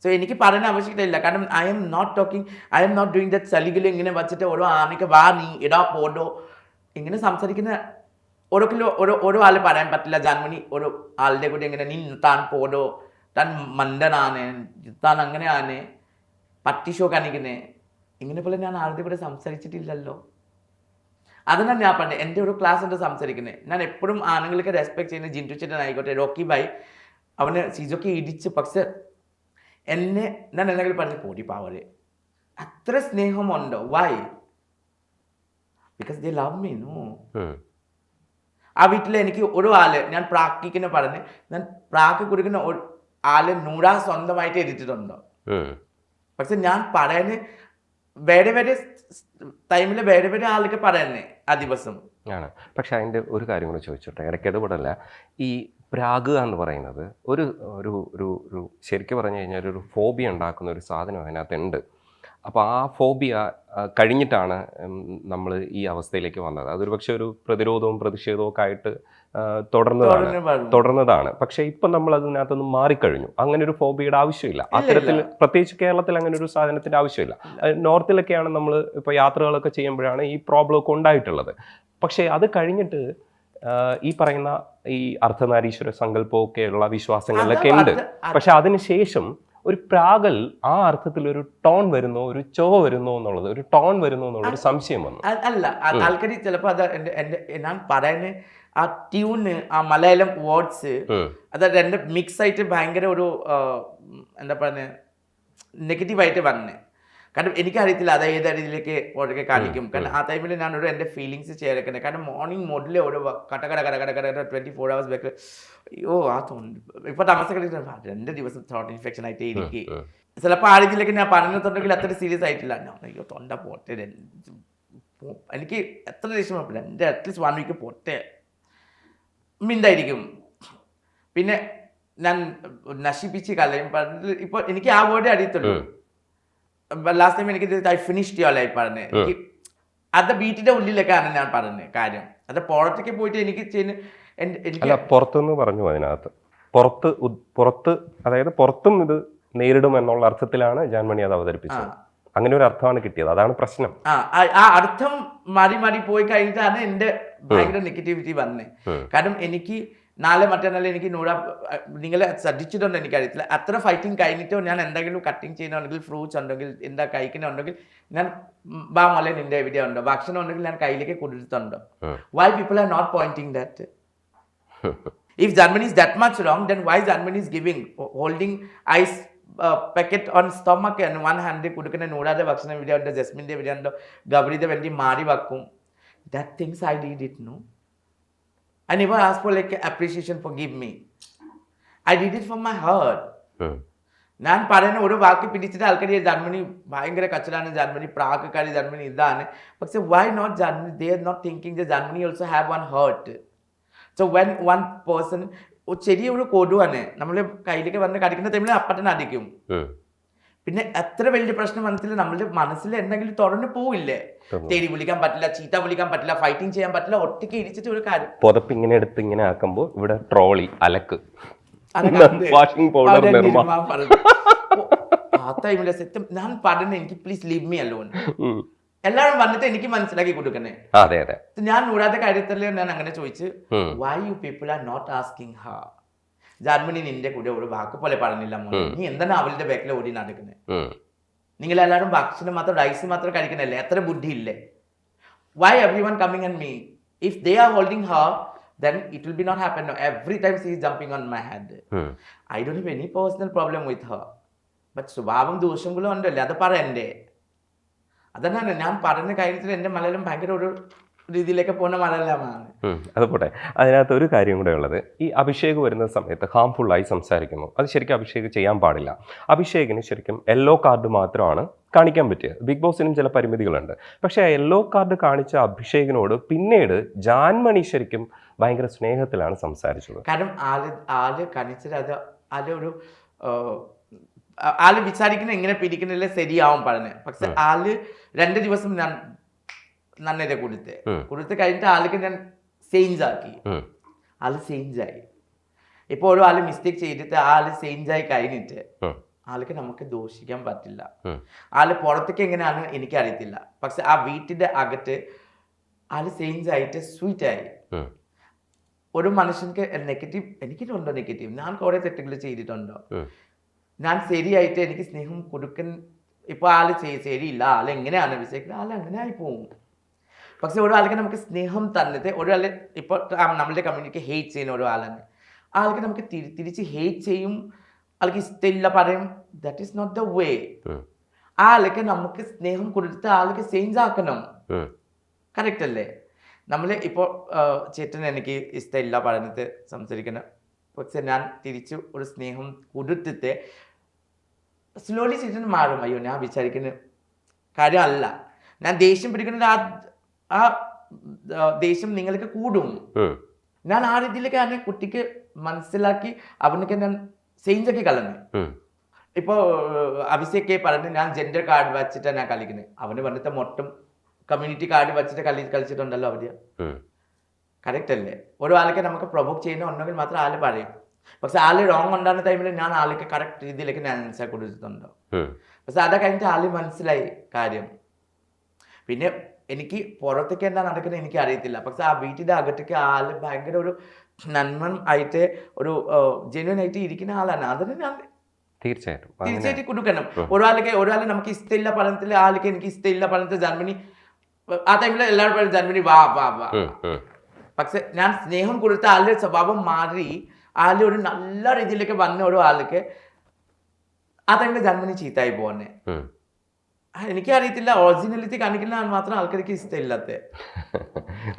So എനിക്ക് പറയുന്ന ആവശ്യമില്ല. കാരണം I'm not doing that ചളികൾ ഇങ്ങനെ വച്ചിട്ട് ഓരോ ആനയ്ക്ക് വാ നീ ഇടാ പോടോ ഇങ്ങനെ സംസാരിക്കുന്ന ഓരോ ആൾ പറയാൻ പറ്റില്ല. ജാൻമണി ഒരു ആളുടെ കൂടെ ഇങ്ങനെ നീ താൻ പോടോ, താൻ മണ്ടനാണ്, താൻ അങ്ങനെയാണ്, പട്ടി ഷോ കാണിക്കുന്നേ ഇങ്ങനെ പോലെ ഞാൻ ആളുടെ കൂടെ സംസാരിച്ചിട്ടില്ലല്ലോ. അതിനാണ് ഞാൻ പറഞ്ഞത് എൻ്റെ ഒരു ക്ലാസ് ഉണ്ട് സംസാരിക്കുന്നത്. ഞാൻ എപ്പോഴും ആണുങ്ങൾക്ക് റെസ്പെക്ട് ചെയ്യുന്ന ജിൻറ്റു ചേട്ടൻ ആയിക്കോട്ടെ, റോക്കി ബായ് അവന് സീജൊക്കെ ഇടിച്ച്, പക്ഷെ എന്നെ ഞാൻ എന്തെങ്കിലും പറഞ്ഞ് പോടി പാവരെ അത്ര സ്നേഹമുണ്ടോ? Why? Because they love me. No, ആ വീട്ടിൽ എനിക്ക് ഒരു ആള് ഞാൻ പ്രാക്കിക്കുന്ന പറഞ്ഞ് ഞാൻ പ്രാക്ക് കുടിക്കുന്ന ആള് 100 സ്വന്തമായിട്ട് എടുത്തിട്ടുണ്ടോ? പക്ഷെ ഞാൻ പറയുന്നത് വേറെ വേറെ ടൈമിൽ വേറെ വേറെ ആൾക്ക് പറയുന്നേ ആ ദിവസം ആണ്. പക്ഷെ അതിൻ്റെ ഒരു കാര്യം കൂടെ ചോദിച്ചോട്ടെ, ഇടയ്ക്ക് ഇടപെടല്ല. ഈ പ്രാഗ് എന്ന് പറയുന്നത് ഒരു ഒരു ഒരു ഒരു ശരിക്കും പറഞ്ഞു കഴിഞ്ഞാൽ ഒരു ഫോബിയ ഉണ്ടാക്കുന്ന ഒരു സാധനം അതിനകത്തുണ്ട്. അപ്പോൾ ആ ഫോബിയ കഴിഞ്ഞിട്ടാണ് നമ്മൾ ഈ അവസ്ഥയിലേക്ക് വന്നത്. അതൊരു പക്ഷേ ഒരു പ്രതിരോധവും പ്രതിഷേധവും ഒക്കെ ആയിട്ട് തുടർന്നതാണ്. പക്ഷെ ഇപ്പം നമ്മൾ അതിനകത്തുനിന്ന് മാറിക്കഴിഞ്ഞു. അങ്ങനെ ഒരു ഫോബിയുടെ ആവശ്യമില്ല അത്തരത്തിൽ, പ്രത്യേകിച്ച് കേരളത്തിൽ അങ്ങനെ ഒരു സാധനത്തിൻ്റെ ആവശ്യമില്ല. നോർത്തിലൊക്കെയാണ് നമ്മൾ ഇപ്പോൾ യാത്രകളൊക്കെ ചെയ്യുമ്പോഴാണ് ഈ പ്രോബ്ലം ഒക്കെ ഉണ്ടായിട്ടുള്ളത്. പക്ഷേ അത് കഴിഞ്ഞിട്ട് ഈ പറയുന്ന ഈ അർദ്ധനാരീശ്വര സങ്കല്പമൊക്കെയുള്ള വിശ്വാസങ്ങളിലൊക്കെ ഉണ്ട്. പക്ഷെ അതിനുശേഷം ഒരു പ്രാഗൽ ആ അർത്ഥത്തിൽ ഒരു ടോൺ വരുന്നോ, ഒരു ചോ വരുന്നോ എന്നുള്ളത്, ഒരു ടോൺ വരുന്നോ എന്നുള്ളൊരു സംശയം വന്നു. അല്ല, ആൾക്കാർ ചിലപ്പോൾ അത് ഞാൻ പറയുന്നത് ആ ട്യൂണ്, ആ മലയാളം വേർഡ്സ് അത് രണ്ട് മിക്സ് ആയിട്ട് ഭയങ്കര ഒരു എന്താ പറയുക നെഗറ്റീവായിട്ട് വന്നേ. കാരണം എനിക്കറിയത്തില്ല അത് ഏത് രീതിയിലേക്ക് ഓരൊക്കെ കാണിക്കും. കാരണം ആ ടൈമിൽ ഞാനൊരു എൻ്റെ ഫീലിങ്സ് ചേർക്കുന്നത്. കാരണം മോർണിംഗ് മോഡിലെ ഒരു കടകട 24 hours ബാക്ക് അയ്യോ ആ ഇപ്പോൾ താമസക്കളി 2 ദിവസം ത്രോട്ട് ഇൻഫെക്ഷൻ ആയിട്ട് എനിക്ക് ചിലപ്പോൾ ആ രീതിയിലേക്ക് ഞാൻ പറഞ്ഞിട്ടുണ്ടെങ്കിൽ അത്ര സീരിയസ് ആയിട്ടില്ല. അയ്യോ തൊണ്ട പോട്ടെ, എനിക്ക് എത്ര ദേഷ്യം അറ്റ്ലീസ്റ്റ് 1 വീക്ക് പോട്ടെ മിണ്ടായിരിക്കും. പിന്നെ ഞാൻ നശിപ്പിച്ച് കളയും. ഇപ്പോൾ എനിക്ക് ആ വേർഡേ അറിയത്തുള്ളൂ. ലാസ്റ്റ് ടൈം എനിക്ക് ഐ ഫിനിഷ്ഡ് യുവർ ലൈഫ് പറഞ്ഞത് എനിക്ക് അത് വീട്ടിന്റെ ഉള്ളിലേക്കാണ് ഞാൻ പറഞ്ഞത് കാര്യം. അത് പുറത്തേക്ക് പോയിട്ട് എനിക്ക് എനിക്ക് പുറത്തുനിന്ന് പറഞ്ഞു. അതിനകത്ത് പുറത്ത് അതായത് പുറത്തും ഇത് നേരിടും എന്നുള്ള അർത്ഥത്തിലാണ് ജാൻമണി അത് അവതരിപ്പിച്ചത്. അങ്ങനെ ഒരു അർത്ഥമാണ് കിട്ടിയത്. അതാണ് പ്രശ്നം. ആ അർത്ഥം മാറി പോയി കഴിഞ്ഞിട്ടാണ് എൻ്റെ ഭയങ്കര നെഗറ്റിവിറ്റി വന്നത്. കാരണം എനിക്ക് നാളെ മറ്റന്നാൾ എനിക്ക് നിങ്ങളെ ശ്രദ്ധിച്ചിട്ടുണ്ടോ എനിക്കറിയത്തില്ല, അത്ര ഫൈറ്റിംഗ് കഴിഞ്ഞിട്ടോ ഞാൻ എന്തെങ്കിലും കട്ടിങ് ചെയ്യുന്നുണ്ടെങ്കിൽ ഫ്രൂട്ട്സ് ഉണ്ടെങ്കിൽ എന്താ കഴിക്കുന്നുണ്ടെങ്കിൽ ഞാൻ ബാ മോലെ നിന്റെ എവിടെ ഉണ്ടോ, ഭക്ഷണം ഉണ്ടെങ്കിൽ ഞാൻ കയ്യിലേക്ക് കൊടുത്തിട്ടുണ്ടോ? Why people are not pointing that? If Germany is that much wrong, then why Germany is holding ice packet on stomach and one hand കൊടുക്കുന്ന നൂറാതെ ഭക്ഷണം എവിടെ ഉണ്ടോ, ജസ്മിൻ്റെ എവിടെ ഉണ്ടോ, ഗൗരിയുടെ വേണ്ടി മാറി വെക്കും. That things I did it, no? I never asked for like appreciation, forgive me. I did it from my heart. ഞാൻ പറയുന്ന ഒരു വാക്ക് പിടിച്ചിട്ട് ആൾക്കാർ ജർമ്മനി ഭയങ്കര കച്ചറാണ്, ജർമ്മനി പ്രാഗക്കാർ, ജർമ്മനി ഇതാണ്. പക്ഷെ why not Germany? They are not thinking that Germany also have one heart. So when one person ചെറിയൊരു കൊടുവാണ് നമ്മൾ കയ്യിലേക്ക് വന്ന് കടിക്കുന്ന ടൈമിൽ അപ്പത്തന്നെ അടിക്കും. പിന്നെ എത്ര വലിയ പ്രശ്നം മനസ്സിൽ നമ്മളുടെ മനസ്സിൽ എന്തെങ്കിലും തുറന്നു പോവില്ലേ? തേടി വിളിക്കാൻ പറ്റില്ല, ചീത്ത വിളിക്കാൻ പറ്റില്ല, ഫൈറ്റിംഗ് ചെയ്യാൻ പറ്റില്ല, ഒറ്റയ്ക്ക് ഇടിച്ചിട്ട് ഒരു കാര്യം. പുതപ്പ് ഇങ്ങനെ എടുത്ത് ഇങ്ങനെ ആക്കുമ്പോൾ ഇവിടെ ട്രോളി അലക്ക് വാഷിംഗ് പൗഡർ ആ ടൈമിലെ സത്യം ഞാൻ പറഞ്ഞ എനിക്ക് പ്ലീസ് ലീവ് മീ അലോൺ. എല്ലാവരും വന്നിട്ട് എനിക്ക് മനസ്സിലാക്കി കൊടുക്കണേ. അതെ അതെ, ഞാൻ നൂറാതെ കാര്യത്തിൽ ഞാൻ അങ്ങനെ ചോദിച്ചു, why you people are not asking her? Germany നിന്റെ കൂടെ ഒരു വാക്ക് പോലെ പറഞ്ഞില്ല മോനെ, നീ എന്താണ് അവളുടെ ബാക്കിൽ ഓടി നടക്കുന്നത്? നിങ്ങളെല്ലാവരും ഭക്ഷണം മാത്രം റൈസ് മാത്രം കഴിക്കണല്ലേ, എത്ര ബുദ്ധിയില്ലേ? Why everyone coming and me? If they are holding her, then it will be not happen. No, every time she is jumping on my head. I don't have any personal problem with her. But സ്വഭാവം ദോഷങ്ങളും ഉണ്ടല്ലേ, അത് പറയണ്ടേ? അതാണ് ഞാൻ പറയുന്ന കാര്യത്തിൽ എൻ്റെ മലയാളം ഭയങ്കര ഒരു രീതിയിലേക്ക് പോകുന്ന മലയാളമാണ്. അത് പോട്ടെ. അതിനകത്ത് ഒരു കാര്യം കൂടെ ഉള്ളത്, ഈ അഭിഷേക് വരുന്ന സമയത്ത് ഹാംഫുള്ളായി സംസാരിക്കുന്നു. അത് ശരിക്കും അഭിഷേക് ചെയ്യാൻ പാടില്ല. അഭിഷേകിന് ശരിക്കും യെല്ലോ കാർഡ് മാത്രമാണ് കാണിക്കാൻ പറ്റിയത്. ബിഗ് ബോസിനും ചില പരിമിതികളുണ്ട്. പക്ഷേ ആ യെല്ലോ കാർഡ് കാണിച്ച അഭിഷേകിനോട് പിന്നീട് ജാൻമണി ശരിക്കും ഭയങ്കര സ്നേഹത്തിലാണ് സംസാരിച്ചത്. കാരണം ആള് കാണിച്ചത് അത് ആളൊരു ആള് വിചാരിക്കുന്ന ഇങ്ങനെ പിടിക്കുന്നില്ല ശരിയാവും പറഞ്ഞ്. പക്ഷെ ആള് 2 ദിവസം ഞാൻ നന്നേരെ കൊടുത്ത് കഴിഞ്ഞിട്ട് ആൾക്ക് ഞാൻ ചേഞ്ച് ആക്കി. ആള് ചേഞ്ചായി. ഇപ്പോൾ ഓരോ ആള് മിസ്റ്റേക്ക് ചെയ്തിട്ട് ആള് ചേഞ്ചായി കഴിഞ്ഞിട്ട് ആൾക്ക് നമുക്ക് ദോഷിക്കാൻ പറ്റില്ല. ആള് പുറത്തേക്ക് എങ്ങനെയാണ് എനിക്ക് അറിയത്തില്ല. പക്ഷെ ആ വീട്ടിന്റെ അകത്ത് ആള് ചേഞ്ച് ആയിട്ട് സ്വീറ്റ് ആയി. ഒരു മനുഷ്യർക്ക് നെഗറ്റീവ്, എനിക്കുണ്ടോ നെഗറ്റീവ്? ഞാൻ കുറെ തെറ്റുകൾ ചെയ്തിട്ടുണ്ടോ? ഞാൻ ശരിയായിട്ട് എനിക്ക് സ്നേഹം കൊടുക്കാൻ ഇപ്പോൾ ആള് ശരിയില്ല, ആൾ എങ്ങനെയാണ് വിചാരിക്കുന്നത്, ആൾ അങ്ങനെ ആയി പോവും. പക്ഷെ ഒരാൾക്ക് നമുക്ക് സ്നേഹം തന്നിട്ട് ഒരാൾ ഇപ്പോൾ നമ്മളുടെ കമ്മ്യൂണിറ്റിക്ക് ഹേറ്റ് ചെയ്യുന്ന ഒരാളാണ്, ആൾക്ക് നമുക്ക് തിരിച്ച് ഹേറ്റ് ചെയ്യും, ആൾക്ക് ഇഷ്ടമില്ല പറയും. That is not the way. ആൾക്ക് നമുക്ക് സ്നേഹം കൊടുത്തിട്ട് ആൾക്ക് ചേഞ്ച് ആക്കണം. കറക്റ്റ് അല്ലേ? നമ്മൾ ഇപ്പോൾ ചേട്ടൻ എനിക്ക് ഇഷ്ടമില്ല പറഞ്ഞിട്ട് സംസാരിക്കണം, പക്ഷെ ഞാൻ തിരിച്ച് ഒരു സ്നേഹം കൊടുത്തിട്ട് സ്ലോലി ചേട്ടൻ മാറും. അയ്യോ ഞാൻ വിചാരിക്കുന്ന കാര്യമല്ല, ഞാൻ ദേഷ്യം പിടിക്കുന്നത് ആ ദേഷ്യം നിങ്ങൾക്ക് കൂടും. ഞാൻ ആ രീതിയിലേക്ക് ആ കുട്ടിക്ക് മനസ്സിലാക്കി അവനൊക്കെ ഞാൻ ചേഞ്ച് ആക്കി കളഞ്ഞു. ഇപ്പോൾ അഭിഷേക് പറഞ്ഞ് ഞാൻ ജെൻഡർ കാർഡ് വെച്ചിട്ടാണ് ഞാൻ കളിക്കുന്നത്. അവന് വന്നിട്ട് മൊത്തം കമ്മ്യൂണിറ്റി കാർഡ് വെച്ചിട്ട് കളിച്ചിട്ടുണ്ടല്ലോ അവര്. കറക്റ്റ് അല്ലേ? ഓരോ ആൾക്ക് നമുക്ക് പ്രൊവോക്ക് ചെയ്യുന്ന ഉണ്ടെങ്കിൽ മാത്രം ആള് പറയും. പക്ഷെ ആള് റോങ് ഉണ്ടാകുന്ന ടൈമിൽ ഞാൻ ആൾക്ക് കറക്റ്റ് രീതിയിലേക്ക് ഞാൻ ആൻസർ കൊടുത്തിട്ടുണ്ടോ. പക്ഷെ അത് കഴിഞ്ഞിട്ട് ആള് മനസ്സിലായി കാര്യം. പിന്നെ എനിക്ക് പുറത്തേക്ക് എന്താ നടക്കുന്നത് എനിക്ക് അറിയത്തില്ല. പക്ഷെ ആ വീട്ടിന്റെ അകത്തേക്ക് ആള് ഭയങ്കര ഒരു നന്മൻ ആയിട്ട് ഒരു ജെന്യുവൻ ആയിട്ട് ഇരിക്കുന്ന ആളാണ്. അതിന് ഞാൻ തീർച്ചയായിട്ടും കൊടുക്കണം. ഒരാളെ നമുക്ക് ഇഷ്ടമില്ല പറഞ്ഞില്ല, ആൾക്ക് എനിക്ക് ഇഷ്ടമില്ല പറഞ്ഞിട്ട് ജർമ്മനി ആ ടൈമിൽ എല്ലാവരും പറയും ജർമ്മനി വാ വാ വാ. പക്ഷെ ഞാൻ സ്നേഹം കൊടുത്ത ആളുടെ സ്വഭാവം മാറി ആള് ഒരു നല്ല രീതിയിലേക്ക് വന്ന ഒരു ആൾക്ക് ആ ടൈമിൽ ജർമ്മനി ചീത്തായി പോന്നെ. എനിക്കറിയത്തില്ല, ഒറിജിനാലിറ്റി കാണിക്കുന്ന മാത്രം ആൾക്കാർക്ക് ഇഷ്ടമില്ലാത്ത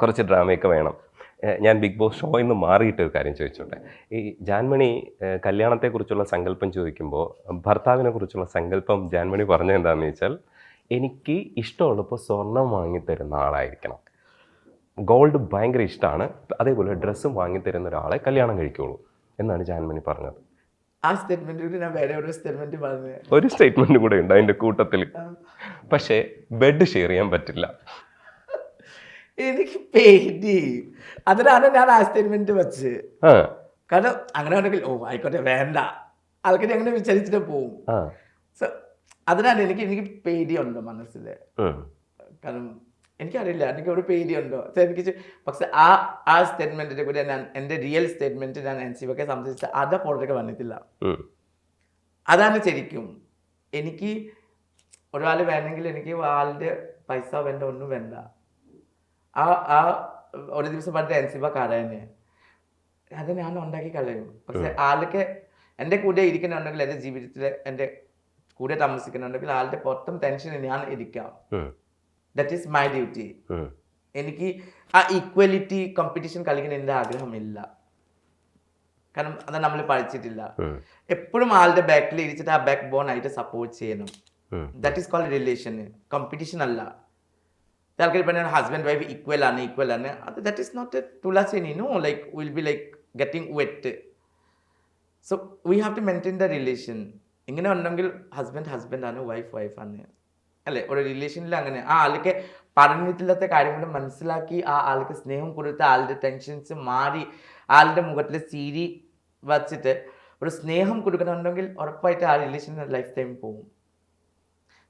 കുറച്ച് ഡ്രാമയൊക്കെ വേണം. ഞാൻ ബിഗ് ബോസ് ഷോയിൽ നിന്ന് മാറിയിട്ട് ഒരു കാര്യം ചോദിച്ചോട്ടെ. ഈ ജാൻമണി കല്യാണത്തെക്കുറിച്ചുള്ള സങ്കല്പം ചോദിക്കുമ്പോൾ ഭർത്താവിനെ കുറിച്ചുള്ള സങ്കല്പം ജാൻമണി പറഞ്ഞത് എന്താണെന്ന് വെച്ചാൽ, എനിക്ക് ഇഷ്ടമുള്ളപ്പോൾ സ്വർണം വാങ്ങിത്തരുന്ന ആളായിരിക്കണം, ഗോൾഡ് ഭയങ്കര ഇഷ്ടമാണ്, അതേപോലെ ഡ്രസ്സും വാങ്ങിത്തരുന്ന ഒരാളെ കല്യാണം കഴിക്കുള്ളൂ എന്നാണ് ജാൻമണി പറഞ്ഞത്. ആ സ്റ്റേറ്റ്മെന്റ് ഞാൻ വേറെ ഒരു സ്റ്റേറ്റ്മെന്റ് പറഞ്ഞു, ഒരു സ്റ്റേറ്റ്മെന്റ് കൂടെ ഉണ്ട് അതിന്റെ കൂട്ടത്തിൽ. പക്ഷേ ബെഡ് ഷെയർ ചെയ്യാൻ പറ്റില്ല. എനിക്ക് പേടി, അതിനാണ് ഞാൻ ആ സ്റ്റേറ്റ്മെന്റ് വെച്ച്. കാരണം അങ്ങനെ ഉണ്ടെങ്കിൽ ഓ ആയിക്കോട്ടെ വേണ്ട, ആൾക്കാർ അങ്ങനെ വിചാരിച്ചിട്ട് പോവും. അതിനാണ് എനിക്ക് പേടിയുണ്ടോ മനസ്സിൽ. കാരണം എനിക്കറിയില്ല, എനിക്ക് ഒരു പേടിയുണ്ടോ എനിക്ക്. പക്ഷെ ആ സ്റ്റേറ്റ്മെന്റിനെ കൂടി ഞാൻ എൻ്റെ റിയൽ സ്റ്റേറ്റ്മെന്റ് ഞാൻ എൻസിബൊക്കെ സംസാരിച്ച അത് പുറത്തേക്ക് വന്നിട്ടില്ല. അതാണ് ശരിക്കും എനിക്ക് ഒരാൾ വേണമെങ്കിൽ എനിക്ക് ആളുടെ പൈസ വേണ്ട, ഒന്നും വേണ്ട. ആ ഒരു ദിവസം പറഞ്ഞ എൻസിബ കടയനെ അത് ഞാൻ ഉണ്ടാക്കി കളയും. പക്ഷെ ആൾക്ക് എൻ്റെ കൂടെ ഇരിക്കുന്നുണ്ടെങ്കിൽ, എൻ്റെ ജീവിതത്തിൽ എൻ്റെ കൂടെ താമസിക്കുന്നുണ്ടെങ്കിൽ ആളുടെ മൊത്തം ടെൻഷൻ ഞാൻ ഇരിക്കാം. That is my duty. എനിക്ക് ആ ഈക്വാലിറ്റി കോമ്പറ്റീഷൻ കളിക്കുന്ന എൻ്റെ ആഗ്രഹമില്ല. കാരണം അത് നമ്മൾ പഠിച്ചിട്ടില്ല. എപ്പോഴും ആളുടെ ബാക്കിൽ ഇരിച്ചിട്ട് ആ ബാക്ക് ബോൺ ആയിട്ട് സപ്പോർട്ട് ചെയ്യണം. That is called relation, competition അല്ല. ആൾക്കാർ പറഞ്ഞാൽ ഹസ്ബൻഡ് വൈഫ് ഈക്വൽ ആണ്. അത് ദാറ്റ് ഈസ് നോട്ട് എ തുളസിനി. No, like will be like getting wet. So we have to maintain the relation. ഇങ്ങനെ ഉണ്ടെങ്കിൽ ഹസ്ബൻഡാണ്, വൈഫാണ് അല്ലേ? ഒരു റിലേഷനിൽ അങ്ങനെ ആ ആൾക്ക് പറഞ്ഞിട്ടില്ലാത്ത കാര്യങ്ങൾ മനസ്സിലാക്കി ആ ആൾക്ക് സ്നേഹം കൊടുത്ത് ആളുടെ ടെൻഷൻസ് മാറി ആളുടെ മുഖത്തിൽ ചിരി വച്ചിട്ട് ഒരു സ്നേഹം കൊടുക്കണമെന്നുണ്ടെങ്കിൽ ഉറപ്പായിട്ട് ആ റിലേഷൻ ലൈഫ് ടൈം പോകും.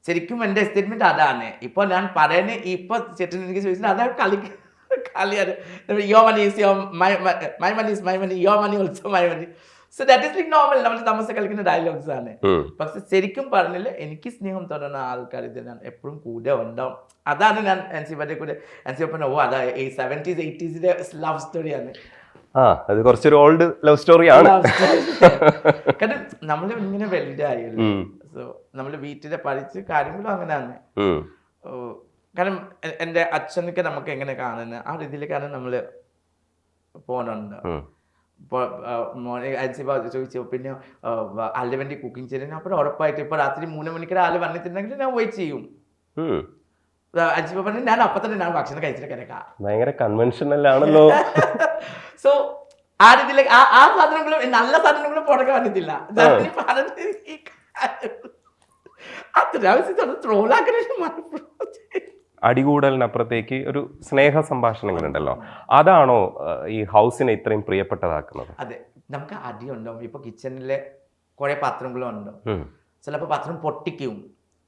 ശരിക്കും എൻ്റെ സ്റ്റേറ്റ്മെന്റ് അതാണ്. ഇപ്പോൾ ഞാൻ പറയുന്നത് ഇപ്പോൾ ചേട്ടൻ എനിക്ക് ചോദിച്ചാൽ അതാണ് കളിയാണ്. Your money is your my money is my money, your money also my money. So that is like normal, നമ്മൾ തമാശ കളിക്കുന്ന ഡയലോഗ്സ് ആണ്. പക്ഷെ ശരിക്കും പറഞ്ഞില്ല, എനിക്ക് സ്നേഹം തോന്നുന്ന ആൾക്കാർ ഇത് ഞാൻ എപ്പോഴും കൂടെ ഉണ്ടാവും. അതാണ് ഞാൻ അൻസിബയുടെ കൂടെ അൻസിബ അതാ 70s 80s ലവ് സ്റ്റോറിയാണ്. അത് കുറച്ചൊരു ഓൾഡ് ലവ് സ്റ്റോറി ആണ്. കാരണം നമ്മൾ ഇങ്ങനെ വലുതായല്ലോ, സോ നമ്മൾ വീട്ടിലെ പഠിച്ച് കാര്യങ്ങളും അങ്ങനെയാണ്. കാരണം എൻ്റെ അച്ഛനൊക്കെ നമുക്ക് എങ്ങനെ കാണുന്നത് ആ രീതിയിലേക്കാണ് നമ്മൾ പോകുന്നുണ്ട്. ഇപ്പോൾ അൻസിബ ചോദിച്ചു പിന്നെ ആളുടെ വേണ്ടി കുക്കിംഗ് ചെയ്തതിന് അപ്പോൾ ഉറപ്പായിട്ട് ഇപ്പോൾ രാത്രി 3 മണിക്ക് ആൾ വന്നിട്ടുണ്ടെങ്കിൽ ഞാൻ വെയിറ്റ് ചെയ്യും. അൻസിബ പറഞ്ഞു ഞാൻ അപ്പം തന്നെ ഞാൻ ഭക്ഷണം കഴിച്ചിട്ട് കിടക്കാം. ഭയങ്കര കൺവെൻഷനൽ ആണല്ലോ. സോ ആ രീതിയിലേക്ക് ആ സാധനങ്ങളും നല്ല സാധനങ്ങളും പുറകെ വന്നിട്ടില്ല. അടികൂടലിനപ്പുറത്തേക്ക് ഒരു സ്നേഹ സംഭാഷണങ്ങളുണ്ടല്ലോ, അതാണോ ഈ ഹൗസിനെ ഇത്രയും പ്രിയപ്പെട്ടതാക്കുന്നത്? അതെ, നമുക്ക് അടിയുണ്ടാവും. ഇപ്പൊ കിച്ചണിലെ കുറെ പാത്രങ്ങളും ഉണ്ടാവും, ചിലപ്പോൾ പാത്രം പൊട്ടിക്കും,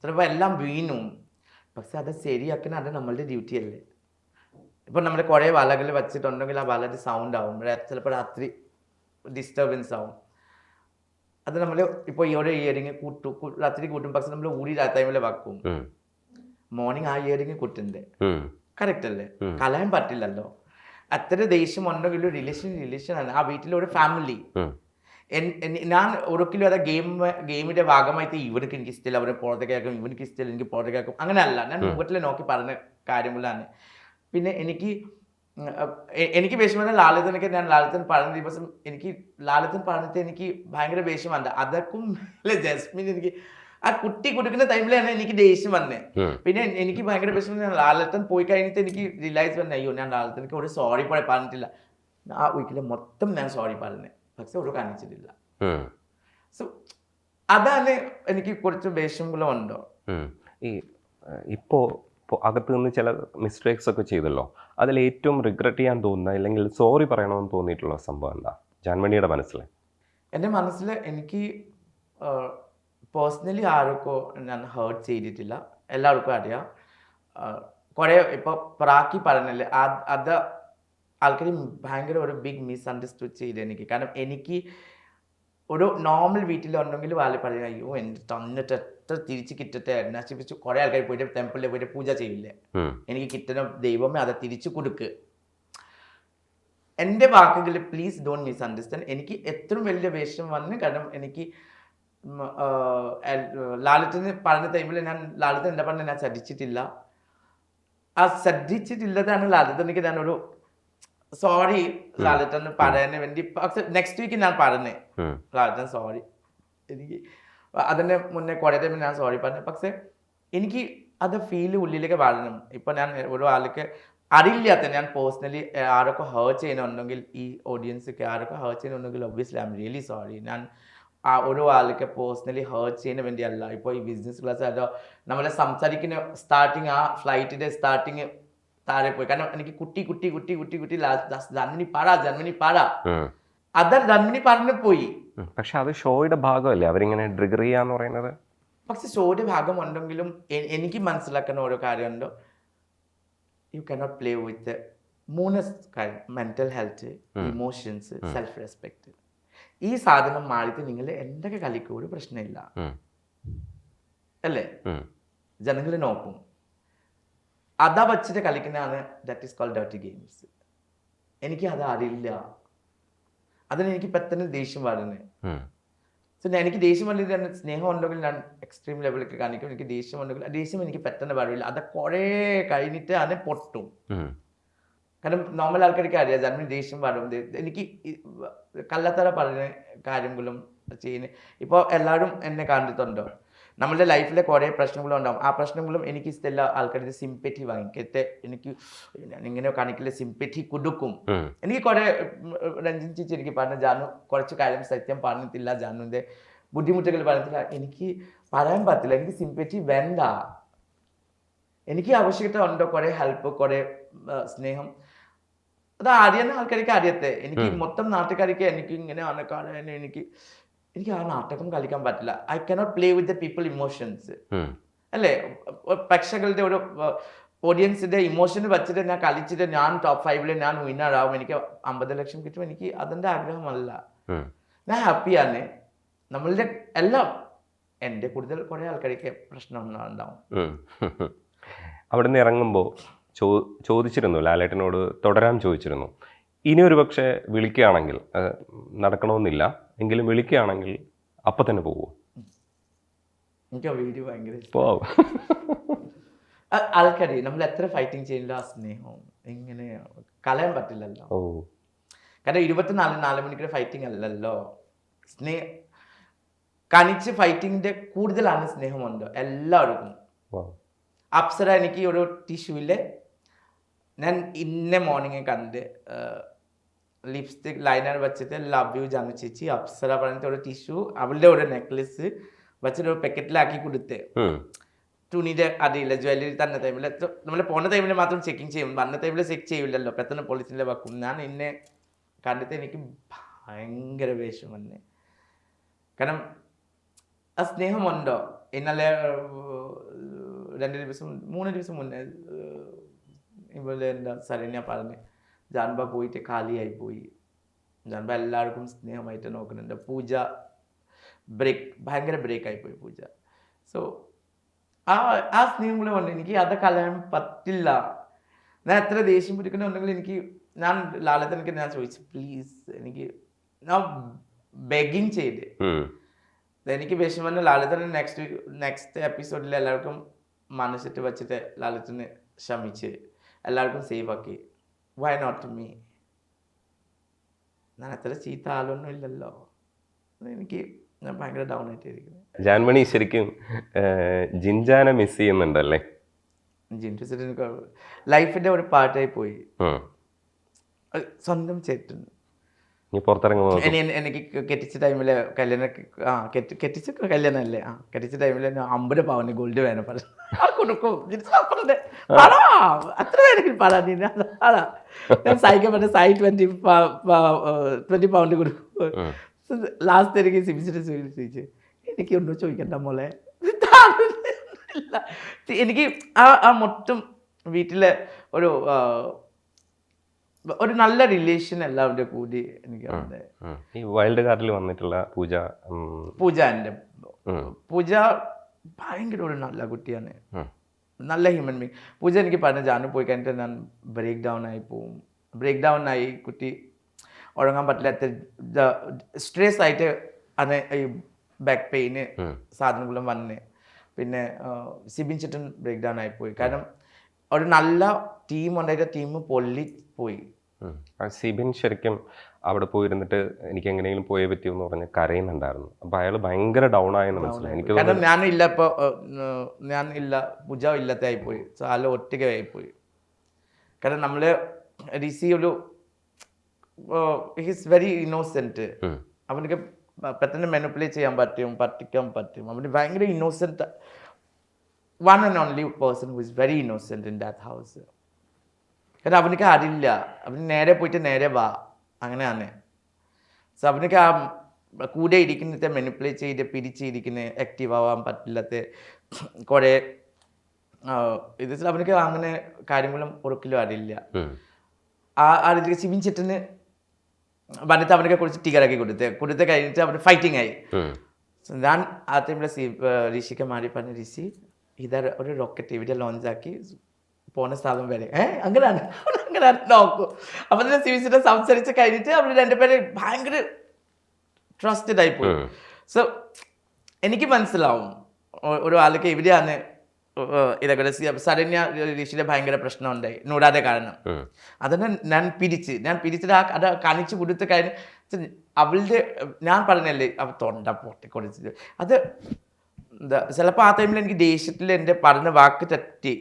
ചിലപ്പോൾ എല്ലാം വീണും. പക്ഷെ അത് ശരിയാക്കുന്ന അത് നമ്മളുടെ ഡ്യൂട്ടി അല്ലേ. ഇപ്പൊ നമ്മൾ കുറെ വലകൾ വെച്ചിട്ടുണ്ടെങ്കിൽ ആ വലയുടെ സൗണ്ട് ആവും, ചിലപ്പോൾ രാത്രി ഡിസ്റ്റർബൻസ് ആവും. അത് നമ്മൾ ഇപ്പോൾ ഈ ഒരു ഇയറിങ് രാത്രി കൂട്ടും, പക്ഷെ നമ്മൾ ഊരി ടൈമിൽ വെക്കും, മോർണിംഗ് ആ ഇയറിങ് കുട്ടുണ്ട്. കറക്റ്റ് അല്ലേ? കളയാൻ പറ്റില്ലല്ലോ. അത്ര ദേഷ്യം ഉണ്ടെങ്കിൽ റിലേഷൻ ആണ് ആ വീട്ടിലെ ഒരു ഫാമിലി. ഞാൻ ഒരിക്കലും അത് ഗെയിമിന്റെ ഭാഗമായിട്ട് ഇവർക്ക് എനിക്ക് ഇഷ്ടമില്ല, അവരെ പുറത്തേക്ക് ആക്കും, ഇവർക്ക് ഇഷ്ടമില്ല എനിക്ക് പുറത്തേക്ക് ആക്കും, അങ്ങനെയല്ല. ഞാൻ മുഖത്തിൽ നോക്കി പറഞ്ഞ കാര്യങ്ങളാണ്. പിന്നെ എനിക്ക് വിഷമമാണ് ലാളിതനൊക്കെ. ഞാൻ ലാളിതൻ പറഞ്ഞ ദിവസം എനിക്ക് ലാളിതൻ പറഞ്ഞിട്ട് എനിക്ക് ഭയങ്കര ദേഷ്യം വന്നത്. അതൊക്കും ജസ്മിൻ എനിക്ക് ആ കുട്ടി കൊടുക്കുന്ന ടൈമിലാണ് എനിക്ക് ദേഷ്യം വന്നത്. പിന്നെ എനിക്ക് ഭയങ്കര വിഷമം. ഞാൻ ലാളിതൻ പോയി കഴിഞ്ഞിട്ട് എനിക്ക് റിയലൈസ് വന്നത്, അയ്യോ ഞാൻ ലാളിതനക്ക് ഒരു സോറി പറഞ്ഞിട്ടില്ല. ആ വീക്കിലെ മൊത്തം ഞാൻ സോറി പറഞ്ഞത്, പക്ഷെ ഒരു കാണിച്ചിട്ടില്ല. സോ അതാണ് എനിക്ക് കുറച്ച് വിഷമങ്ങളും ഉണ്ടോ. ഇപ്പോൾ അകത്ത് നിന്ന് ചില മിസ്റ്റേക്സ് ഒക്കെ ചെയ്തല്ലോ, അതിൽ ഏറ്റവും റിഗ്രറ്റ് ചെയ്യാൻ തോന്നുന്ന അല്ലെങ്കിൽ സോറി പറയണമെന്ന് തോന്നിയിട്ടുള്ള സംഭവം എന്താ ജാൻമണിയുടെ മനസ്സിൽ? എൻ്റെ മനസ്സിൽ എനിക്ക് പേഴ്സണലി ആർക്കോ ഞാൻ ഹേർട്ട് ചെയ്തിട്ടില്ല, എല്ലാവർക്കും അറിയാം. കുറേ ഇപ്പോൾ പ്രാക്കി പറഞ്ഞല്ലേ, അത് ആൾക്കാർ ഭയങ്കര ഒരു ബിഗ് മിസ്അണ്ടർസ്റ്റുഡ് ചെയ്ത് എനിക്ക്. കാരണം എനിക്ക് ഒരു നോർമൽ വീട്ടിലുണ്ടെങ്കിൽ വാല് പറയുക, അയ്യോ എൻ്റെ തന്നിട്ട് എത്ര തിരിച്ച് കിട്ടട്ടെ, നശിപ്പിച്ചു. കുറേ ആൾക്കാർ പോയിട്ട് ടെമ്പിളിൽ പോയിട്ട് പൂജ ചെയ്യില്ലേ, എനിക്ക് കിട്ടുന്ന ദൈവമേ അത് തിരിച്ചു കൊടുക്ക്. എൻ്റെ വാക്കുകൾ പ്ലീസ് ഡോണ്ട് മിസ്അണ്ടർസ്റ്റാൻഡ്. എനിക്ക് എത്രയും വലിയ വേഷം വന്ന്, കാരണം എനിക്ക് ലാളിത്തിന് പറഞ്ഞ ടൈമിൽ ഞാൻ ലാളിത്ത് എന്താ പറഞ്ഞ ഞാൻ ശ്രദ്ധിച്ചിട്ടില്ല. ആ ശ്രദ്ധിച്ചിട്ടില്ലതാണ് ലാളിത്തനിക്ക് ഞാനൊരു സോറി ലാളിത്തന് പറയാൻ വേണ്ടി. പക്ഷെ നെക്സ്റ്റ് വീക്ക് ഞാൻ പറഞ്ഞേ ലാളിത്തൻ സോറി, എനിക്ക് അതിന് മുന്നേ കുറേ ടൈമിൽ ഞാൻ സോറി പറഞ്ഞു. പക്ഷെ എനിക്ക് അത് ഫീൽ ഉള്ളിലേക്ക് വരണം. ഇപ്പം ഞാൻ ഒരു ആൾക്ക് അറിയില്ലാത്ത ഞാൻ പേഴ്സണലി ആരൊക്കെ ഹേർട്ട് ചെയ്യുന്നുണ്ടെങ്കിൽ, ഈ ഓഡിയൻസൊക്കെ ആരൊക്കെ ഹേർട്ട് ചെയ്യുന്നുണ്ടെങ്കിൽ obviously I am really sorry. ഞാൻ ആ ഒരു ആൾക്ക് പേഴ്സണലി ഹേർട്ട് ചെയ്യുന്ന വേണ്ടിയല്ല. ഇപ്പോൾ ഈ ബിസിനസ് ക്ലാസ് അതോ നമ്മളെ സംസാരിക്കുന്ന സ്റ്റാർട്ടിങ് ആ ഫ്ലൈറ്റിൻ്റെ സ്റ്റാർട്ടിങ് താഴെ പോയി. കാരണം എനിക്ക് കുട്ടി ജന്മിനി പാടാ അത് ജന്മിനി പറഞ്ഞു പോയി. പക്ഷെ അത് ഷോയുടെ ഭാഗമല്ലേ, അവരിങ്ങനെ ട്രിഗർ ചെയ്യാന്ന് പറയുന്നത്. പക്ഷെ ഷോയുടെ ഭാഗം ഉണ്ടെങ്കിലും എനിക്ക് മനസ്സിലാക്കുന്ന ഓരോ കാര്യമുണ്ടോ, യു കനോട്ട് പ്ലേ വിത്ത് 3 കാര്യം: mental health, emotions, self respect. ഈ സാധനം മാറിയിട്ട് നിങ്ങൾ എന്തൊക്കെ കളിക്കും ഒരു പ്രശ്നമില്ല അല്ലേ, ജനങ്ങൾ നോക്കും. അതാ വച്ചിട്ട് കളിക്കുന്നതാണ് that is called dirty games. എനിക്ക് അത് അറിയില്ല, അതിന് എനിക്ക് പെട്ടെന്ന് ദേഷ്യം വരുന്നത്. സോ എനിക്ക് ദേഷ്യം വന്നിട്ട് സ്നേഹം ഉണ്ടെങ്കിൽ ഞാൻ എക്സ്ട്രീം ലെവലിലേക്ക് കാണിക്കും. എനിക്ക് ദേഷ്യം ഉണ്ടെങ്കിൽ ദേഷ്യം എനിക്ക് പെട്ടെന്ന് വരില്ല, അത് കുറേ കഴിഞ്ഞിട്ട് അത് പൊട്ടും. കാരണം നോർമൽ ആൾക്കാർക്ക് അറിയാം ജന്മി ദേഷ്യം വരും. എനിക്ക് കള്ളത്തറ പറഞ്ഞ കാര്യങ്ങളും ചെയ്യുന്നത്. ഇപ്പോൾ എല്ലാവരും എന്നെ കണ്ടിട്ടുണ്ടോ, നമ്മളുടെ ലൈഫിലെ കുറേ പ്രശ്നങ്ങളും ഉണ്ടാവും. ആ പ്രശ്നങ്ങളും എനിക്ക് ഇഷ്ടമല്ല ആൾക്കാരുടെ സിമ്പറ്റി വാങ്ങിക്കട്ടെ, എനിക്ക് ഇങ്ങനെ കാണിക്കില്ല സിമ്പറ്റി കൊടുക്കും. എനിക്ക് കുറേ രഞ്ജിൻ ചേച്ചി എനിക്ക് പറഞ്ഞു, ജാനു കുറച്ച് കാര്യം സത്യം പറഞ്ഞിട്ടില്ല, ജാനുവിൻ്റെ ബുദ്ധിമുട്ടുകൾ പറഞ്ഞിട്ടില്ല, എനിക്ക് പറയാൻ പറ്റില്ല, എനിക്ക് സിമ്പറ്റി വേണ്ട. എനിക്ക് ആവശ്യകത ഉണ്ടോ കുറേ ഹെൽപ്പ്, കുറേ സ്നേഹം, അത് അറിയുന്ന ആൾക്കാർക്ക് അറിയത്തെ. എനിക്ക് മൊത്തം നാട്ടുകാർക്ക് എനിക്ക് ഇങ്ങനെ ആനക്കാരൻ എനിക്ക് ആ നാട്ടകം കളിക്കാൻ പറ്റില്ല. I cannot play with the people emotions അല്ലേ. പ്രേക്ഷകരുടെ ഒരു ഓഡിയൻസിന്റെ ഇമോഷൻ വെച്ചിട്ട് ഞാൻ കളിച്ചിട്ട് ഞാൻ ടോപ്പ് 5 ഞാൻ വിന്നർ ആവും, എനിക്ക് 50 ലക്ഷം കിട്ടും, എനിക്ക് അതിൻ്റെ ആഗ്രഹമല്ല. ഞാൻ ഹാപ്പിയാണ്. നമ്മളുടെ എല്ലാം എൻ്റെ കൂടുതൽ കുറേ ആൾക്കാർക്ക് പ്രശ്നം ഉണ്ടാവും. അവിടുന്ന് ഇറങ്ങുമ്പോൾ ചോദിച്ചിരുന്നു, ലാലേട്ടനോട് തുടരാൻ ചോദിച്ചിരുന്നു, ഇനി ഒരു പക്ഷേ വിളിക്കുകയാണെങ്കിൽ, നടക്കണമെന്നില്ല എങ്കിലും വിളിക്കുകയാണെങ്കിൽ അപ്പം തന്നെ പോവോ? എനിക്ക് ആ വീഡിയോ ഭയങ്കര പോവും. ആൾക്കാർ നമ്മൾ എത്ര ഫൈറ്റിംഗ് ചെയ്യില്ല, ആ സ്നേഹം ഇങ്ങനെ കളയാൻ പറ്റില്ലല്ലോ. കാരണം 24 മണിക്കൂർ ഫൈറ്റിംഗ് അല്ലല്ലോ. കണിച്ച് ഫൈറ്റിങ്ങിന്റെ കൂടുതലാണ് സ്നേഹമുണ്ട് എല്ലാവർക്കും. അപ്സര എനിക്ക് ഒരു ടിഷ്യൂവില് ഞാൻ ഇന്ന മോർണിംഗ് കണ്ട് ലിപ്സ്റ്റിക് ലൈനർ വെച്ചിട്ട് ലവ് യു ജാനു ചേച്ചി അപ്സര പറഞ്ഞിട്ട് ഒരു ടിഷ്യൂ അവളുടെ ഒരു നെക്ലസ് വെച്ചിട്ട് ഒരു പാക്കറ്റിലാക്കി കൊടുത്ത്, തുണിയുടെ അറിയില്ല ജ്വല്ലറി തന്നെ ടൈമിൽ നമ്മൾ പോണ ടൈമിൽ മാത്രം ചെക്കിങ് ചെയ്യും, വന്ന ടൈമിൽ ചെക്ക് ചെയ്യില്ലല്ലോ, പെട്ടെന്ന് പോലീസിൻ്റെ വെക്കും. ഞാൻ എന്നെ കണ്ടിട്ട് എനിക്ക് ഭയങ്കര വിഷമം തന്നെ. കാരണം ആ സ്നേഹമുണ്ടോ? ഇന്നലെ 3 ദിവസം മുന്നേ ഇവിടെ എന്താ സരണ്യ പറഞ്ഞ് ജാൻബ പോയിട്ട് കാലിയായി പോയി. ജാൻബ എല്ലാവർക്കും സ്നേഹമായിട്ട് നോക്കുന്നുണ്ട്. പൂജ ഭയങ്കര ബ്രേക്കായിപ്പോയി പൂജ. സോ ആ സ്നേഹം കൂടെ ഉണ്ട്. എനിക്ക് അത് കളയാൻ പറ്റില്ല. ഞാൻ എത്ര ദേഷ്യം പിടിക്കുന്നുണ്ടെങ്കിൽ ഞാൻ ലാലേട്ടനക്ക് ഞാൻ ചോദിച്ചു, പ്ലീസ് എനിക്ക് ഞാൻ ബെഗിങ് ചെയ്ത് എനിക്ക് വിഷമം. ലാലേട്ടന് നെക്സ്റ്റ് എപ്പിസോഡിൽ എല്ലാവർക്കും മനസ്സിട്ട് വെച്ചിട്ട് ലാലേട്ടന് ക്ഷമിച്ച് എല്ലാവർക്കും സേഫ് ആക്കി. Why not me? ഞാൻ എത്ര ചീത്ത ആളൊന്നും ഇല്ലല്ലോ. ഞാൻ ഭയങ്കര ഡൗൺ ആയിട്ടിരിക്കുന്നത്. ജാൻമണി ശരിക്കും ജിൻജാനെ മിസ് ചെയ്യുന്നുണ്ടല്ലേ? ജിൻറ്റു ലൈഫിന്റെ ഒരു പാർട്ടായി പോയി. സ്വന്തം ചേട്ടൻ എനിക്ക് കെട്ടിച്ച ടൈമില് കെട്ടിച്ച കല്യാണമല്ലേ, കെട്ടിച്ച ടൈമില് 50 പവന് ഗോൾഡ് വേണം പറഞ്ഞു കൊടുക്കും. അത്ര പേരെങ്കിലും പറയാ സൈക്കാൻ പറഞ്ഞ സൈ 20 പൗണ്ട് കൊടുക്കും. ലാസ്റ്റ് എനിക്ക് സിബിച്ചിട്ട് ചോദിച്ചു, എനിക്ക് ഒന്നും ചോദിക്കണ്ട മോളെ. എനിക്ക് ആ മൊത്തം വീട്ടിലെ ഒരു നല്ല റിലേഷൻ എല്ലാവരുടെ കൂടി എനിക്ക് ഈ വൈൽഡ് കാർഡിൽ വന്നിട്ടുള്ള പൂജ ഭയങ്കര ഒരു നല്ല കുട്ടിയാണ്, നല്ല ഹ്യൂമൻ ബീങ്. പൂജ എനിക്ക് പറഞ്ഞ ജാനു പോയി കഴിഞ്ഞിട്ട് ഞാൻ ബ്രേക്ക് ഡൗൺ ആയി കുട്ടി ഉറങ്ങാൻ പറ്റില്ലാത്ത സ്ട്രെസ് ആയിട്ട് ആണ് ഈ ബാക്ക് പെയിന് സാധനങ്ങളും വന്ന്. പിന്നെ സിബിൻ ചേട്ടൻ ബ്രേക്ക് ഡൗൺ ആയിപ്പോയി. കാരണം ഒരു നല്ല ടീം ഉണ്ടായിട്ട് ടീം പോയി. സിബിൻ ശരിക്കും അവിടെ പോയിരുന്നിട്ട് എനിക്ക് എങ്ങനെയെങ്കിലും പോയേ പറ്റുമെന്ന് പറഞ്ഞ് കരയുന്നുണ്ടായിരുന്നു. അപ്പൊ അയാൾ ഭയങ്കര ഡൗൺ ആയെന്ന് മനസ്സിലായി എനിക്ക്. കാരണം ഞാനില്ല പൂജ ഇല്ലാത്ത ആയിപ്പോയി. So all ഒറ്റയ്ക്കായിപ്പോയി. കാരണം നമ്മള് ഋഷി ഹിസ് വെരി ഇന്നോസെന്റ്. അവനക്ക് പെട്ടെന്ന് മാനിപ്പുലേറ്റ് ചെയ്യാൻ പറ്റിക്കാൻ പറ്റും. അവന് ഭയങ്കര innocent. One and only person who is very innocent in that house. കാരണം അവനക്ക് അറിയില്ല, അവന് നേരെ പോയിട്ട് നേരെ വാ അങ്ങനെയാണ്. സോ അവനക്ക് ആ കൂടെ ഇരിക്കുന്നത് മാനിപ്പുലേറ്റ് ചെയ്ത് പിരിച്ചിരിക്കുന്ന ആക്റ്റീവ് ആവാൻ പറ്റില്ലാത്ത കുറേ ഇത് അവനക്ക് അങ്ങനെ കാര്യങ്ങളും ഒരിക്കലും അറിയില്ല. ആ രീതിക്ക് സിബിൻ ചേട്ടന് വന്നിട്ട് അവനൊക്കെ കുറിച്ച് ടിക്കറാക്കി കൊടുത്ത് കഴിഞ്ഞിട്ട് അവന് ഫൈറ്റിംഗ് ആയി. ഞാൻ ആ ടൈമിൽ ഋഷിക്ക് മാറി പറഞ്ഞ, ഋഷി ഇതാ ഒരു റോക്കറ്റ് ഇവിടെ ലോഞ്ച് ആക്കി പോണ സ്ഥലം വരെ അങ്ങനെയാണ് നോക്കൂ. അപ്പൊ തന്നെ സിബിച്ചിട്ട് സംസാരിച്ച് കഴിഞ്ഞിട്ട് അവർ രണ്ടുപേരെ ഭയങ്കര ട്രസ്റ്റഡ് ആയിപ്പോയി. സോ എനിക്ക് മനസ്സിലാവും ഒരു ആൾക്ക് ഇവിടെയാണ് ഇതൊക്കെ. സരണ്യ ഋഷിയുടെ ഭയങ്കര പ്രശ്നം ഉണ്ടായി നൂറാതെ കാരണം. അതന്നെ ഞാൻ പിരിച്ചിട്ട് അത് കാണിച്ചു കൊടുത്ത് കഴിഞ്ഞ് അവളുടെ ഞാൻ പറഞ്ഞല്ലേ അവ തൊണ്ട പൊട്ടിക്കൊടിച്ചിട്ട് അത് ചിലപ്പോൾ ആ ടൈമിൽ എനിക്ക് ദേഷ്യത്തിൽ എൻ്റെ പറഞ്ഞ വാക്ക് തെറ്റി.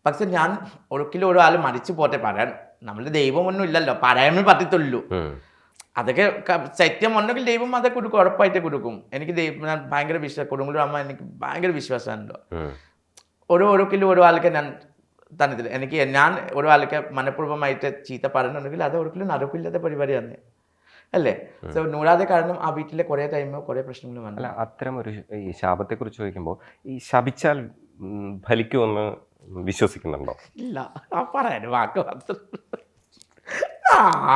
പക്ഷെ ഞാൻ ഒരിക്കലും ഒരാൾ മരിച്ചു പോട്ടെ പറയാൻ, നമ്മളുടെ ദൈവമൊന്നും ഇല്ലല്ലോ, പറയാനേ പറ്റത്തുള്ളൂ. അതൊക്കെ സത്യം ഉണ്ടെങ്കിൽ ദൈവം അതൊക്കെ കൊടുക്കും, ഉറപ്പായിട്ട് കൊടുക്കും. എനിക്ക് ഞാൻ ഭയങ്കര കൊടുങ്ങല്ലൂർ അമ്മ എനിക്ക് ഭയങ്കര വിശ്വാസമുണ്ടോ. ഒരിക്കലും ഒരാൾക്ക് ഞാൻ തന്നിട്ടില്ല. ഞാൻ ഒരാൾക്ക് മനഃപൂർവ്വമായിട്ട് ചീത്ത പറയുന്നുണ്ടെങ്കിൽ അത് ഒരിക്കലും നടക്കില്ലാത്ത പരിപാടിയാണ് അല്ലേ. സോ നൂറാതെ കാരണം ആ വീട്ടിലെ കുറേ ടൈമോ കുറേ പ്രശ്നങ്ങൾ വന്നു. അല്ല, അത്തരം ഒരു ഈ ശാപത്തെക്കുറിച്ച് ചോദിക്കുമ്പോൾ ഈ ശപിച്ചാൽ ഫലിക്കുമെന്ന് വിശ്വസിക്കുന്നുണ്ടോ? ഇല്ല, പറയാൻ വാക്ക്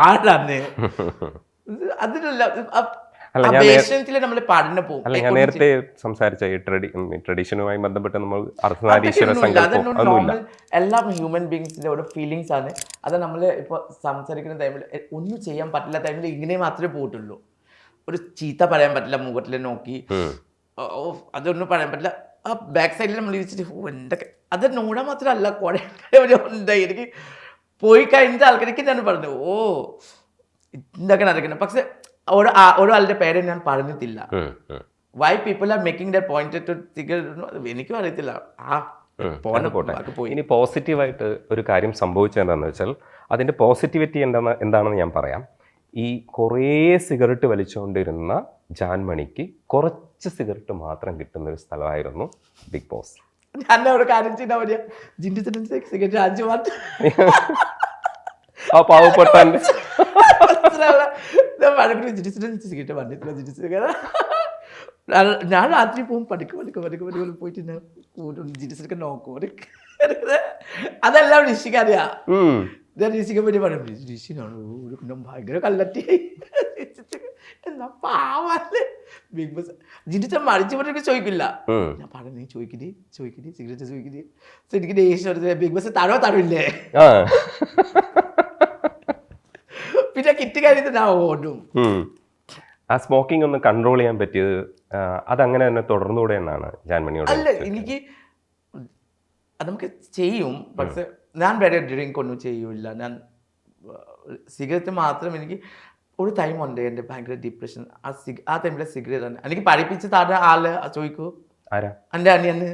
ആരാണ് അതിനല്ല. അല്ല ഞാൻ അപേക്ഷണത്തിൽ നമ്മൾ പഠന പോകും. അല്ല ഞാൻ നേരത്തെ സംസാരിച്ച ഈ ട്രഡീഷനുമായി ബന്ധപ്പെട്ട് നമ്മൾ അർദ്ധനാരീശ്വര സങ്കല്പം അതൊന്നുമില്ല. എല്ലാ ഹ്യൂമൻ ബീങ്സിന്റെ ഓരോ ഫീലിങ്സ് ആണ്. അത് നമ്മൾ ഇപ്പോൾ സംസാരിക്കുന്ന ടൈമിൽ ഒന്നും ചെയ്യാൻ പറ്റില്ല ടൈമിൽ ഇങ്ങനെ മാത്രമേ പോയിട്ടുള്ളൂ. ഒരു ചീത്ത പറയാൻ പറ്റില്ല, മുഖത്തിൽ നോക്കി അതൊന്നും പറയാൻ പറ്റില്ല. ആ ബാക്ക് സൈഡിൽ നമ്മൾ ഇരിച്ചിട്ട് എന്തൊക്കെ അത് നോടാൻ മാത്രമല്ല കുറെ ഉണ്ടായി. എനിക്ക് പോയി കഴിഞ്ഞ ആൾക്കാർക്ക് ഞാൻ പറഞ്ഞു ഇതൊക്കെ നടക്കുന്നത്. പക്ഷെ ഓരോ ആളുടെ പേരെ ഞാൻ പറഞ്ഞിട്ടില്ല. Y people are making there point two എനിക്കും അറിയത്തില്ല. ഇനി പോസിറ്റീവായിട്ട് ഒരു കാര്യം സംഭവിച്ചത് എന്താണെന്ന് വെച്ചാൽ അതിന്റെ പോസിറ്റിവിറ്റി എന്താണെന്ന് ഞാൻ പറയാം. ഈ കുറേ സിഗരറ്റ് വലിച്ചുകൊണ്ടിരുന്ന ജാൻമണിക്ക് കുറച്ച് സിഗരറ്റ് മാത്രം കിട്ടുന്ന ഒരു സ്ഥലമായിരുന്നു ബിഗ് ബോസ്. ഞാൻ അവിടെ കാര്യം ചെയ്താൽ മതിയാ സിഗരറ്റ് 5 മാസം ആ പാവപ്പെട്ട ഞാൻ രാത്രി പോകും പഠിക്കും പോയിട്ട് ജിൻസൊക്കെ നോക്കും. അതെല്ലാം ഋഷിക്കറിയാ. ഞാൻ ഋഷിക്ക് പറ്റി പറയും ഋഷിനാണ് ഭയങ്കര കല്ലറ്റി എന്നാ പാവല്ലേ ബിഗ് ബോസ്. ജിൻസ മറിച്ച് പറഞ്ഞിട്ട് ചോദിക്കില്ല. ഞാൻ പറഞ്ഞു നീ ചോദിക്കില്ലേ സിഗരറ്റ് ചോദിക്കില്ലേ. എനിക്ക് ദേഷ്യം ബിഗ് ബോസ് തടവില്ലേ. പിന്നെ കിറ്റ് കഴിഞ്ഞിട്ട് ഞാൻ ഓടും. ആ സ്മോക്കിംഗ് ഒന്ന് കൺട്രോൾ ചെയ്യാൻ പറ്റിയത് അതങ്ങനെ തന്നെ തുടർന്നുകൂടെ എന്നാണ് ജാൻമണിയോട്. അല്ല എനിക്ക് നമുക്ക് ചെയ്യും, പക്ഷെ ഞാൻ വേറെ ഡ്രിങ്ക് ഒന്നും ചെയ്യൂല. ഞാൻ സിഗരറ്റ് മാത്രം. എനിക്ക് ഒരു ടൈം ഉണ്ട് എൻ്റെ ഭയങ്കര ഡിപ്രഷൻ. ആ ടൈമിലെ സിഗരറ്റ് തന്നെ എനിക്ക് പഠിപ്പിച്ച് താഴെ ആള് ചോദിക്കൂ എൻ്റെ അനിയന്ന്.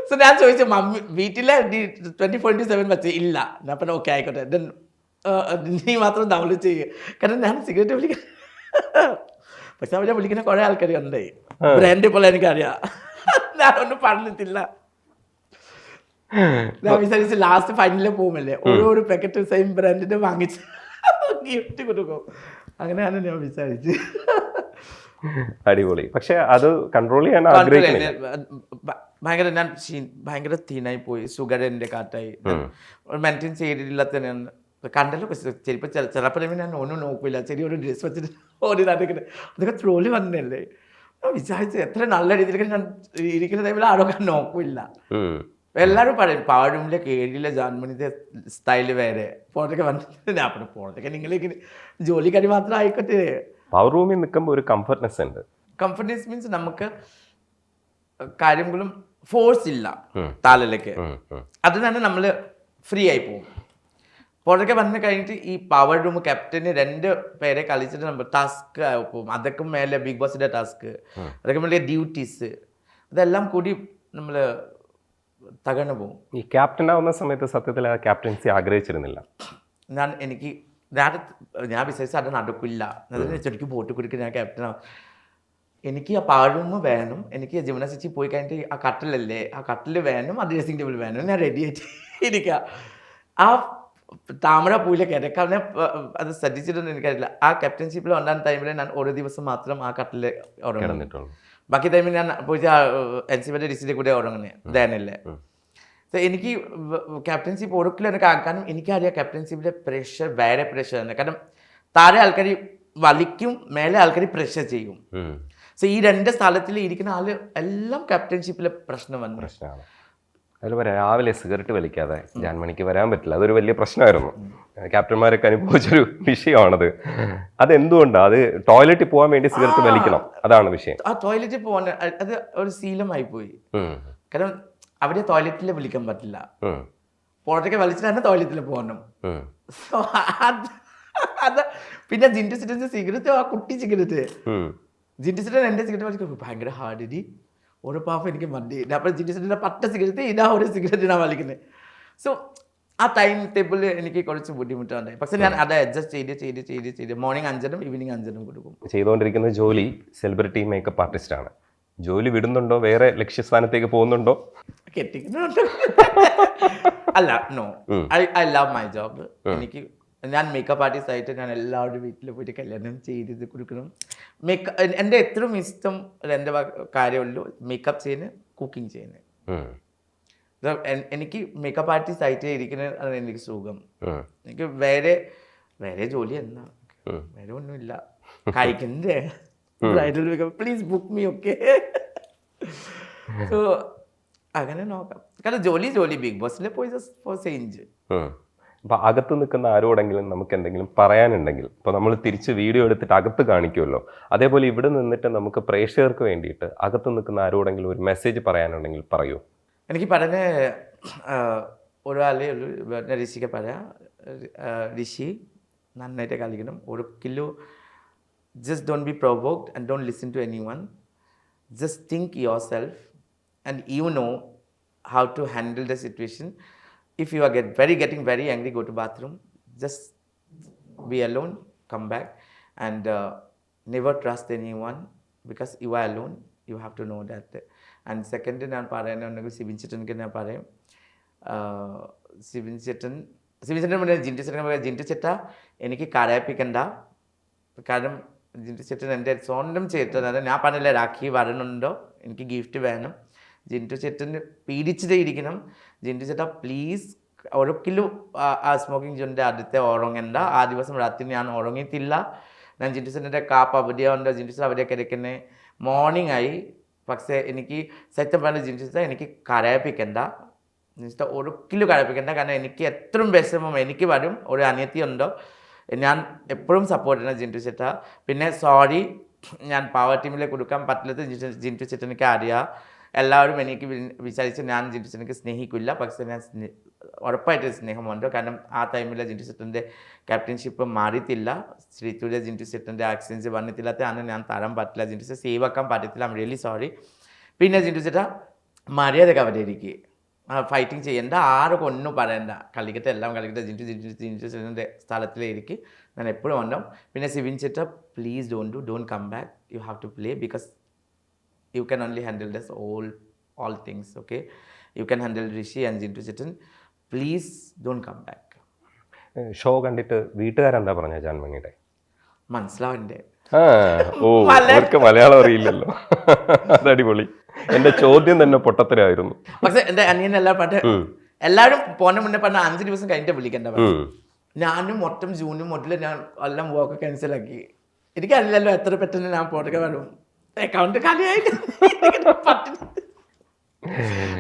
സോ ഞാൻ ചോദിച്ചു മമ്മി വീട്ടിലെ 24/7 വെച്ച് ഇല്ല. ഞാൻ പറഞ്ഞ ഓക്കെ ആയിക്കോട്ടെ നീ മാത്രം ഡൗൺലോഡ് ചെയ്യുക. കാരണം ഞാൻ സിഗരറ്റ് വിളിക്കുന്ന പക്ഷെ അവരെ വിളിക്കുന്ന കുറെ ആൾക്കാർ ഉണ്ട്. ബ്രാൻഡ് പോലെ എനിക്കറിയാം. ഞാനൊന്നും പറഞ്ഞിട്ടില്ല. ഞാൻ വിചാരിച്ച് ലാസ്റ്റ് ഫൈനലിൽ പോകുമല്ലേ ഓരോ പാക്കറ്റ് സെയിം ബ്രാൻഡിന്റെ വാങ്ങിച്ച് ഗിഫ്റ്റ് കൊടുക്കും. അങ്ങനെയാണ് ഞാൻ വിചാരിച്ച്. അടിപൊളി. പക്ഷെ അത് കൺട്രോൾ ചെയ്യാൻ ആഗ്രഹിക്കുന്നില്ല. ഭയങ്കര ഞാൻ ഭയങ്കര തീനായി പോയി. ഷുഗറിന്റെ കാറ്റായി മെയിൻറ്റെയിൻ ചെയ്തില്ല തന്നെയാണ്. കണ്ടല്ലോ ചിലപ്പോൾ ചിലപ്പോൾ ഞാൻ ഒന്നും നോക്കില്ല. ചെറിയൊരു ഡ്രസ് വെച്ചിട്ട് ഓടി നടക്കുന്നത് അതൊക്കെ ട്രോളി വന്നല്ലേ. വിചാരിച്ചു എത്ര നല്ല രീതിയിലേക്ക് ഞാൻ ഇരിക്കുന്ന ടൈമിൽ ആരൊക്കെ നോക്കില്ല. എല്ലാവരും പറയും പവർ റൂമിലെ കേടിയിലെ ജാൻമണിന്റെ സ്റ്റൈല് വേറെ പുറത്തൊക്കെ വന്നിട്ട് ഞാൻ പറഞ്ഞു പുറത്തൊക്കെ നിങ്ങളേക്ക് ജോലിക്കാരി മാത്രം ആയിക്കോട്ടെ. പവർ റൂമിൽ നിൽക്കുമ്പോൾ ഒരു കംഫർട്ട്നെസ് ഉണ്ട്. കംഫർട്ട്നെസ് മീൻസ് നമുക്ക് കാര്യങ്ങളും ഫോഴ്സ് ഇല്ല താലിലേക്ക്. അത് തന്നെ നമ്മൾ ഫ്രീ ആയി പോകും. പുറത്തൊക്കെ വന്ന് കഴിഞ്ഞിട്ട് ഈ പവർ റൂം ക്യാപ്റ്റന് 2 പേരെ കളിച്ചിട്ട് നമ്മൾ ടാസ്ക് പോകും. അതൊക്കെ മേലെ ബിഗ് ബോസിന്റെ ടാസ്ക് അതൊക്കെ മേലെ ഡ്യൂട്ടീസ് അതെല്ലാം കൂടി നമ്മൾ തകർന്നു പോകും. ഈ ക്യാപ്റ്റൻ ആവുന്ന സമയത്ത് സത്യത്തിൽ ആ ക്യാപ്റ്റൻസി ആഗ്രഹിച്ചിരുന്നില്ല. ഞാൻ വിചാരിച്ച അത് നടക്കില്ല. എനിക്ക് ബോട്ട് കുടിക്കുക ഞാൻ ക്യാപ്റ്റനാണ്. എനിക്ക് ആ പവർ റൂം വേണം. എനിക്ക് ജിംനാസ്റ്റിക്സിൽ പോയി കഴിഞ്ഞിട്ട് ആ കട്ടിലല്ലേ ആ കട്ടിൽ വേണം. ആ ഡ്രസ്സിംഗ് ടേബിൾ വേണം. ഞാൻ റെഡി ആയിട്ട് ഇരിക്കുക. ആ താമര പൂവിലെ കിടക്കാൻ അത് ശ്രദ്ധിച്ചിട്ടൊന്നും എനിക്കറിയില്ല. ആ ക്യാപ്റ്റൻഷിപ്പിൽ ഉണ്ടാകുന്ന ടൈമിൽ ഞാൻ ഓരോ ദിവസം മാത്രം ആ കട്ടിൽ ഉറങ്ങിട്ടുള്ളൂ. ബാക്കി ടൈമിൽ ഞാൻ പോയിട്ട് NCBയുടെ ഡിസ്റ്റിലെ കൂടെ ഉറങ്ങുന്നത് ദേനല്ലേ. എനിക്ക് ക്യാപ്റ്റൻഷിപ്പ് ഒടുക്കിൽ എനിക്ക് ആക്കാനും എനിക്കറിയാം ക്യാപ്റ്റൻഷിപ്പിലെ പ്രഷർ വേറെ പ്രഷറാണ്. കാരണം താഴെ ആൾക്കാർ വലിക്കും, മേലെ ആൾക്കാർ പ്രഷർ ചെയ്യും. സോ ഈ 2 സ്ഥലത്തിൽ ഇരിക്കുന്ന ആള് എല്ലാം ക്യാപ്റ്റൻഷിപ്പിലെ പ്രശ്നം വന്നു. പ്രശ്നമാണ്. അതുപോലെ രാവിലെ സിഗരറ്റ് വലിക്കാതെ ജാൻമണിക്ക് വരാൻ പറ്റില്ല. അതൊരു വലിയ പ്രശ്നമായിരുന്നു. ക്യാപ്റ്റന്മാരൊക്കെ അനുഭവിച്ചൊരു വിഷയമാണത്. അതെന്തുകൊണ്ടാണ്? അത് ടോയ്ലറ്റിൽ പോകാൻ വേണ്ടി സിഗരറ്റ് വലിക്കണം, അതാണ് വിഷയം. ആ ടോയ്ലറ്റിൽ പോകാൻ അത് ഒരു ശീലമായി പോയി. കാരണം അവിടെ ടോയ്ലറ്റിൽ വിളിക്കാൻ പറ്റില്ല. പുറത്തേക്ക് വലിച്ചിട്ട് തന്നെ ടോയ്ലറ്റിൽ പോകണം. അത് പിന്നെ ജിൻസിന്റെ സിഗരറ്റ് ആ കുട്ടി സിഗരറ്റ് ജിൻസിന്റെ 2 സിഗരറ്റ് വലിക്കും ഭയങ്കര ഹാർഡ്. ഒരു പാപ്പം എനിക്ക് മതി. അപ്പോൾ ജിൻസിന്റെ 10 സിഗരറ്റ് ഇതാ ഒരു സിഗരറ്റിനാണ് വലിക്കുന്നത്. സോ ആ ടൈം ടേബിൾ എനിക്ക് കുറച്ച് ബുദ്ധിമുട്ടുണ്ട്. പക്ഷെ ഞാൻ അത് അഡ്ജസ്റ്റ് ചെയ്ത് മോർണിംഗ് 5-നും ഈവനിങ് 5-നും കൊടുക്കും. ചെയ്തുകൊണ്ടിരിക്കുന്ന ജോലി സെലിബ്രിറ്റി മേക്കപ്പ് ആർട്ടിസ്റ്റ് ആണ്. ജോലി വിടുന്നുണ്ടോ? വേറെ ലക്ഷ്യസ്ഥാനത്തേക്ക് പോകുന്നുണ്ടോ? കെട്ടിക്കുന്നുണ്ട്. അല്ല no, I love my job. ഞാൻ മേക്കപ്പ് ആർട്ടിസ്റ്റ് ആയിട്ട് ഞാൻ എല്ലാവരുടെ വീട്ടിൽ പോയിട്ട് കല്യാണം ചെയ്ത് കൊടുക്കണം. എൻ്റെ ഏറ്റവും ഇഷ്ടം 2 കാര്യമുള്ളൂ. മേക്കപ്പ് ചെയ്യുന്നത്, കുക്കിംഗ് ചെയ്യുന്നത്. എനിക്ക് മേക്കപ്പ് ആർട്ടിസ്റ്റ് ആയിട്ട് ഇരിക്കുന്നത് എനിക്ക് സുഖം. എനിക്ക് വേറെ ജോലി എന്നാ വേറെ ഒന്നുമില്ല. കഴിക്കണ്ടേ bridal makeup, please book me, okay. So അങ്ങനെ നോക്കാം. കാരണം ജോലി ബിഗ് ബോസിൽ പോയി ജസ്റ്റ് ഫോർ ചേഞ്ച്. അപ്പം അകത്ത് നിൽക്കുന്ന ആരോടെങ്കിലും നമുക്ക് എന്തെങ്കിലും പറയാനുണ്ടെങ്കിൽ, ഇപ്പോൾ നമ്മൾ തിരിച്ച് വീഡിയോ എടുത്തിട്ട് അകത്ത് കാണിക്കുമല്ലോ, അതേപോലെ ഇവിടെ നിന്നിട്ട് നമുക്ക് പ്രേക്ഷകർക്ക് വേണ്ടിയിട്ട് അകത്ത് നിൽക്കുന്ന ആരോടെങ്കിലും ഒരു മെസ്സേജ് പറയാനുണ്ടെങ്കിൽ പറയൂ. എനിക്ക് പറഞ്ഞ ഒരാളെ ഋഷിക്ക് പറയാം, ഋഷി നന്നായിട്ട് കളിക്കണം. ഒരിക്കലും just don't be provoked and don't listen to anyone. Just think yourself and you know how to handle the situation. If you are getting very angry, go to bathroom, just be alone, come back, and never trust anyone because you are alone. You have to know that. And second, ഞാൻ പറയാനുണ്ടെങ്കിൽ സിബിൻ ചേട്ടനക്ക് ഞാൻ പറയും, സിബിൻ ചേട്ടൻ ജിൻറ്റു ചേട്ട എനിക്ക് കരയിപ്പിക്കണ്ട. കാരണം ജിൻറ്റു ചേട്ടൻ എൻ്റെ സ്വന്തം ചേട്ടനാണ്. ഞാൻ പറഞ്ഞില്ല രാഖി വരണുണ്ടോ, എനിക്ക് ഗിഫ്റ്റ് വേണം. ജിൻറ്റു ചേട്ടന് പീഡിച്ചിട്ടേ ഇരിക്കണം. ജിൻറ്റു ചേട്ടാ പ്ലീസ് ഒരിക്കലും ആ സ്മോക്കിംഗ് ജോണിൻ്റെ അടുത്ത് ഉറങ്ങണ്ട. ആ ദിവസം രാത്രി ഞാൻ ഉറങ്ങിയിട്ടില്ല. ഞാൻ ജിൻറ്റു ചേട്ടൻ്റെ കാപ്പ് അവിടെയുണ്ട്, ജിൻറ്റു ചേട്ടൻ അവിടെയൊക്കെ ഇരിക്കുന്നത്. മോർണിംഗ് ആയി, പക്ഷേ എനിക്ക് സത്യം പറഞ്ഞ ജിൻറ്റു ചേട്ടാ എനിക്ക് കരയിപ്പിക്കണ്ട. ജിൻറ്റു ചേട്ടാ ഒരിക്കലും കരയിപ്പിക്കണ്ട. കാരണം എനിക്ക് എത്രയും വിഷമം എനിക്ക് വരും. ഒരു അനിയത്തി ഉണ്ടോ, ഞാൻ എപ്പോഴും സപ്പോർട്ട് ചെയ്യണം ജിൻറ്റു ചേട്ടാ. പിന്നെ സോറി, ഞാൻ പവർ ടീമിൽ കൊടുക്കാൻ പറ്റില്ല. ജിൻറ്റു ചേട്ടൻ എനിക്ക് അറിയാം. എല്ലാവരും എനിക്ക് വിചാരിച്ച് ഞാൻ ജിൻറ്റു ചേട്ടനെ സ്നേഹിക്കില്ല, പക്ഷേ ഞാൻ ഉറപ്പായിട്ട് സ്നേഹമുണ്ട്. കാരണം ആ ടൈമിൽ ജിൻറ്റു ചേട്ടൻ്റെ ക്യാപ്റ്റൻഷിപ്പ് മാറിയിട്ടില്ല. ശ്രീതുര്യ ജിൻറ്റു ചേട്ടൻ്റെ ആക്സിഡൻസ് വന്നിട്ടില്ലാത്തതാണ് ഞാൻ തരാൻ പറ്റില്ല. ജിൻറ്റു ചേട്ടൻ സേവ് ആക്കാൻ പറ്റത്തില്ല. I am really sorry. പിന്നെ ജിൻറ്റു ചേട്ടാ മര്യാദക്ക് അവിടെ ഇരിക്കുക, ഫൈറ്റിംഗ് ചെയ്യണ്ട, ആരൊക്കെ ഒന്നും പറയണ്ട, കളിക്കട്ടെ എല്ലാം കളിക്കട്ടെ. ജിൻറ്റു ചേട്ടൻ്റെ സ്ഥലത്തിലേക്ക് ഞാൻ എപ്പോഴും ഉണ്ടാവും. പിന്നെ സിബിൻ ചേട്ടാ please don't come back. You have to play because you can only handle this all things, okay? You can handle Rishi and Jintu Chetan. Please don't come back. Show കണ്ടിട്ട് വീട്ടുകാരെന്താ പറഞ്ഞ ജാൻമണിയുടെ? മനസ്സിലാവണ്ടേ? അവർക്ക് മലയാളം അറിയില്ലല്ലോ. അതടിപൊളി. എന്റെ ചോദ്യം തന്നെ പൊട്ടത്തരായിരുന്നു. പക്ഷെ എന്റെ അനിയനെല്ലാം പാട്ട് എല്ലാവരും പോന്ന മുന്നേ പറഞ്ഞ 5 ദിവസം കഴിഞ്ഞിട്ട് വിളിക്കണ്ട. ഞാനും മൊത്തം ജൂണും മുതൽ ഞാൻ എല്ലാം വർക്ക് ക്യാൻസലാക്കി. എനിക്കറിയില്ലല്ലോ എത്ര പെട്ടെന്ന് ഞാൻ പോട്ടൊക്കെ വരും. അക്കൗണ്ട് കളിയായിട്ട്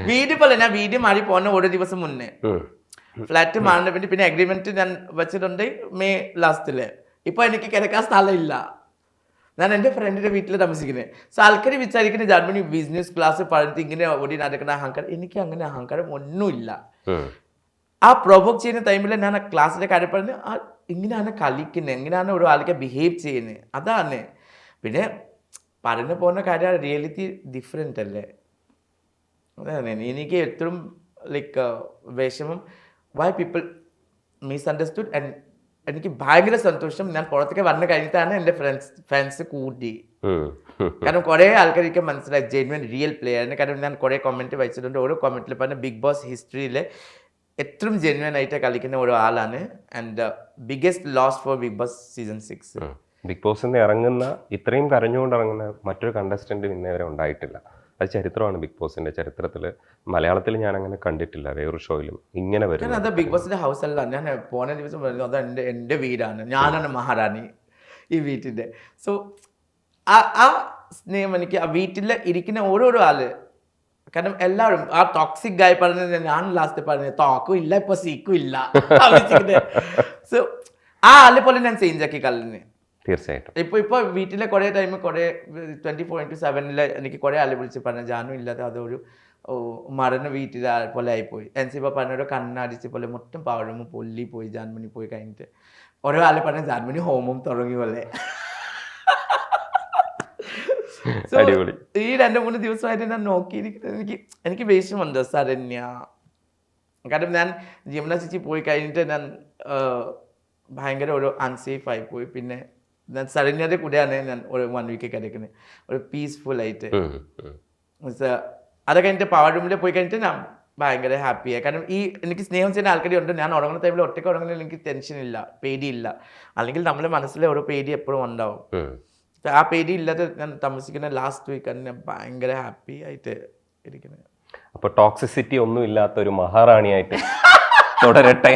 വീട് പോലെ ഞാൻ വീട് മാറി പോന്ന ഒരു ദിവസം മുന്നേ ഫ്ലാറ്റ് മാറിന് വേണ്ടി പിന്നെ അഗ്രിമെന്റ് ഞാൻ വെച്ചിട്ടുണ്ട് മെയ് ലാസ്റ്റില്. ഇപ്പൊ എനിക്ക് കിടക്കാൻ സ്ഥലമില്ല. ഞാൻ എൻ്റെ ഫ്രണ്ടിന്റെ വീട്ടിൽ താമസിക്കുന്നത്. സോ ആൾക്കാർ വിചാരിക്കുന്നത് ജർമ്മനി ബിസിനസ് ക്ലാസ് പറഞ്ഞിട്ട് ഇങ്ങനെ ഓടി നടക്കുന്ന അഹങ്കാരം. എനിക്ക് അങ്ങനെ അഹങ്കാരം ഒന്നുമില്ല. ആ പ്രൊവോക്ക് ചെയ്യുന്ന ടൈമിൽ ഞാൻ ആ ക്ലാസ്സിലെ കാര്യം പറഞ്ഞ് ഇങ്ങനെയാണ് കളിക്കുന്നത്, എങ്ങനെയാണ് ഒരു ആൾക്ക് ബിഹേവ് ചെയ്യുന്നത്, അതാണ്. പിന്നെ പറഞ്ഞു പോകുന്ന കാര്യം റിയാലിറ്റി ഡിഫറെൻ്റ് അല്ലേ. അതാണ് എനിക്ക് എത്രയും ലൈക്ക് വിഷമം വൈ പീപ്പിൾ മിസ്അണ്ടർസ്റ്റുഡ്. ആൻഡ് എനിക്ക് ഭയങ്കര സന്തോഷം ഞാൻ പുറത്തേക്ക് വന്നു കഴിഞ്ഞിട്ടാണ് എൻ്റെ ഫ്രണ്ട്സ് കൂടി. കാരണം കുറേ ആൾക്കാർക്ക് മനസ്സിലായി ജെന്യുവൻ റിയൽ പ്ലെയറിന്. കാരണം ഞാൻ കുറേ കമൻറ്റ് വായിച്ചിട്ടുണ്ട്. ഓരോ കമൻറ്റിൽ പറഞ്ഞ ബിഗ് ബോസ് ഹിസ്റ്ററിയിൽ എത്രയും ജെന്യുവൻ ആയിട്ട് കളിക്കുന്ന ഒരു ആളാണ്. And biggest loss for Bigg Boss season 6. Bigg ബോസിൽ നിന്ന് ഇറങ്ങുന്ന ഇത്രയും കരഞ്ഞുകൊണ്ട് ഇറങ്ങുന്ന മറ്റൊരു കണ്ടസ്റ്റന്റ് ഇന്നേ വരെ ഉണ്ടായിട്ടില്ല. അത് ചരിത്രമാണ് ബിഗ് ബോസിന്റെ ചരിത്രത്തിൽ. മലയാളത്തിൽ ഞാൻ അങ്ങനെ കണ്ടിട്ടില്ല വേറൊരു ഷോയിലും ഇങ്ങനെ വരുന്നത്. അത് ബിഗ് ബോസിന്റെ ഹൗസ് അല്ല. ഞാൻ പോന ദിവസം പറയുന്നത് അത് എൻ്റെ വീടാണ്, ഞാനാണ് മഹാറാണി ഈ വീട്ടിൻ്റെ. സോ ആ സ്നേഹം എനിക്ക് ആ വീട്ടിൽ ഇരിക്കുന്ന ഓരോരോ ആള്. കാരണം എല്ലാവരും ആ ടോക്സിക് ഗായ് പറഞ്ഞത് ഞാൻ ലാസ്റ്റ് പറഞ്ഞത് ടോക്കും ഇല്ല ഇപ്പൊ സീക്കും ഇല്ല. സോ ആ ആളെ പോലെ ഞാൻ ചേഞ്ച് ആക്കി കളഞ്ഞു. തീർച്ചയായിട്ടും ഇപ്പൊ വീട്ടിലെ കുറെ ടൈം കുറെ 24/7 എനിക്ക് കുറെ ആളെ വിളിച്ച് പറഞ്ഞ ജാനു ഇല്ലാതെ അതൊരു മറന്ന വീട്ടിലെ പോലെ ആയിപ്പോയി. എൻസിപ്പ പറഞ്ഞൊരു കണ്ണടിച്ച് പോലെ മൊത്തം പവഴും പൊല്ലി പോയി. ജാൻമണി പോയി കഴിഞ്ഞിട്ട് ഓരോ ആളെ പറഞ്ഞ ജാൻമണി ഹോമം തുടങ്ങി പോലെ. ഈ 2-3 ദിവസമായിട്ട് ഞാൻ നോക്കിയിരിക്കുന്നത് എനിക്ക് വിഷമമുണ്ട് സരണ്യ. കാരണം ഞാൻ ജിംന ചേച്ചി പോയി കഴിഞ്ഞിട്ട് ഞാൻ ഭയങ്കര ഒരു അൺസേഫ് ആയി പോയി. പിന്നെ ഞാൻ സരണ്യയുടെ കൂടെയാണ് ഞാൻ ഒരു 1 വീക്ക് കിടക്കുന്നത് ഒരു പീസ്ഫുൾ ആയിട്ട്. അത് കഴിഞ്ഞിട്ട് പവർ റൂമിൽ പോയി കഴിഞ്ഞിട്ട് ഞാൻ ഭയങ്കര ഹാപ്പിയായി. കാരണം എനിക്ക് സ്നേഹം ചെയ്യുന്ന ആൾക്കാരുണ്ട്. ഞാൻ ഉറങ്ങുന്ന ടൈമിൽ ഒറ്റയ്ക്ക് ഉറങ്ങുന്നതിൽ എനിക്ക് ടെൻഷനില്ല, പേടിയില്ല. അല്ലെങ്കിൽ നമ്മുടെ മനസ്സിലെ ഓരോ പേടി എപ്പോഴും ഉണ്ടാവും. ആ പേടി ഇല്ലാതെ ഞാൻ താമസിക്കുന്ന ലാസ്റ്റ് വീക്കാണ് ഞാൻ ഭയങ്കര ഹാപ്പി ആയിട്ട് ഇരിക്കുന്നത്. അപ്പോൾ ടോക്സിസിറ്റി ഒന്നും ഇല്ലാത്ത ഒരു മഹാറാണിയായിട്ട് തുടരട്ടെ.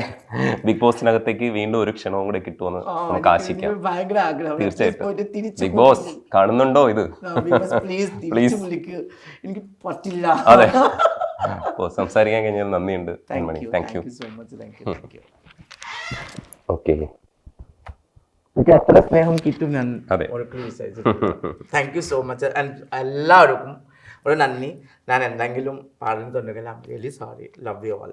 ബിഗ് ബോസിനകത്തേക്ക് വീണ്ടും ഒരു ക്ഷണവും കൂടെ കിട്ടുമെന്ന് നമുക്ക് ആശിക്കാം. ഭയങ്കര ആഗ്രഹം. തീർച്ചയായിട്ടും. ബിഗ് ബോസ് കാണുന്നുണ്ടോ ഇത്? പ്ലീസ് എനിക്ക് പറ്റില്ല. അതെ. അപ്പോൾ സംസാരിക്കാൻ കഴിഞ്ഞാൽ നന്ദിയുണ്ട് മണി. Thank you. ഓക്കെ, എനിക്ക് എത്ര സ്നേഹം കിട്ടും ഞാൻ അതെ. Thank you so much. എല്ലാവർക്കും ഒരു നന്ദി. ഞാൻ എന്തെങ്കിലും പറഞ്ഞിട്ടുണ്ടെങ്കിൽ I am really sorry. Love you all.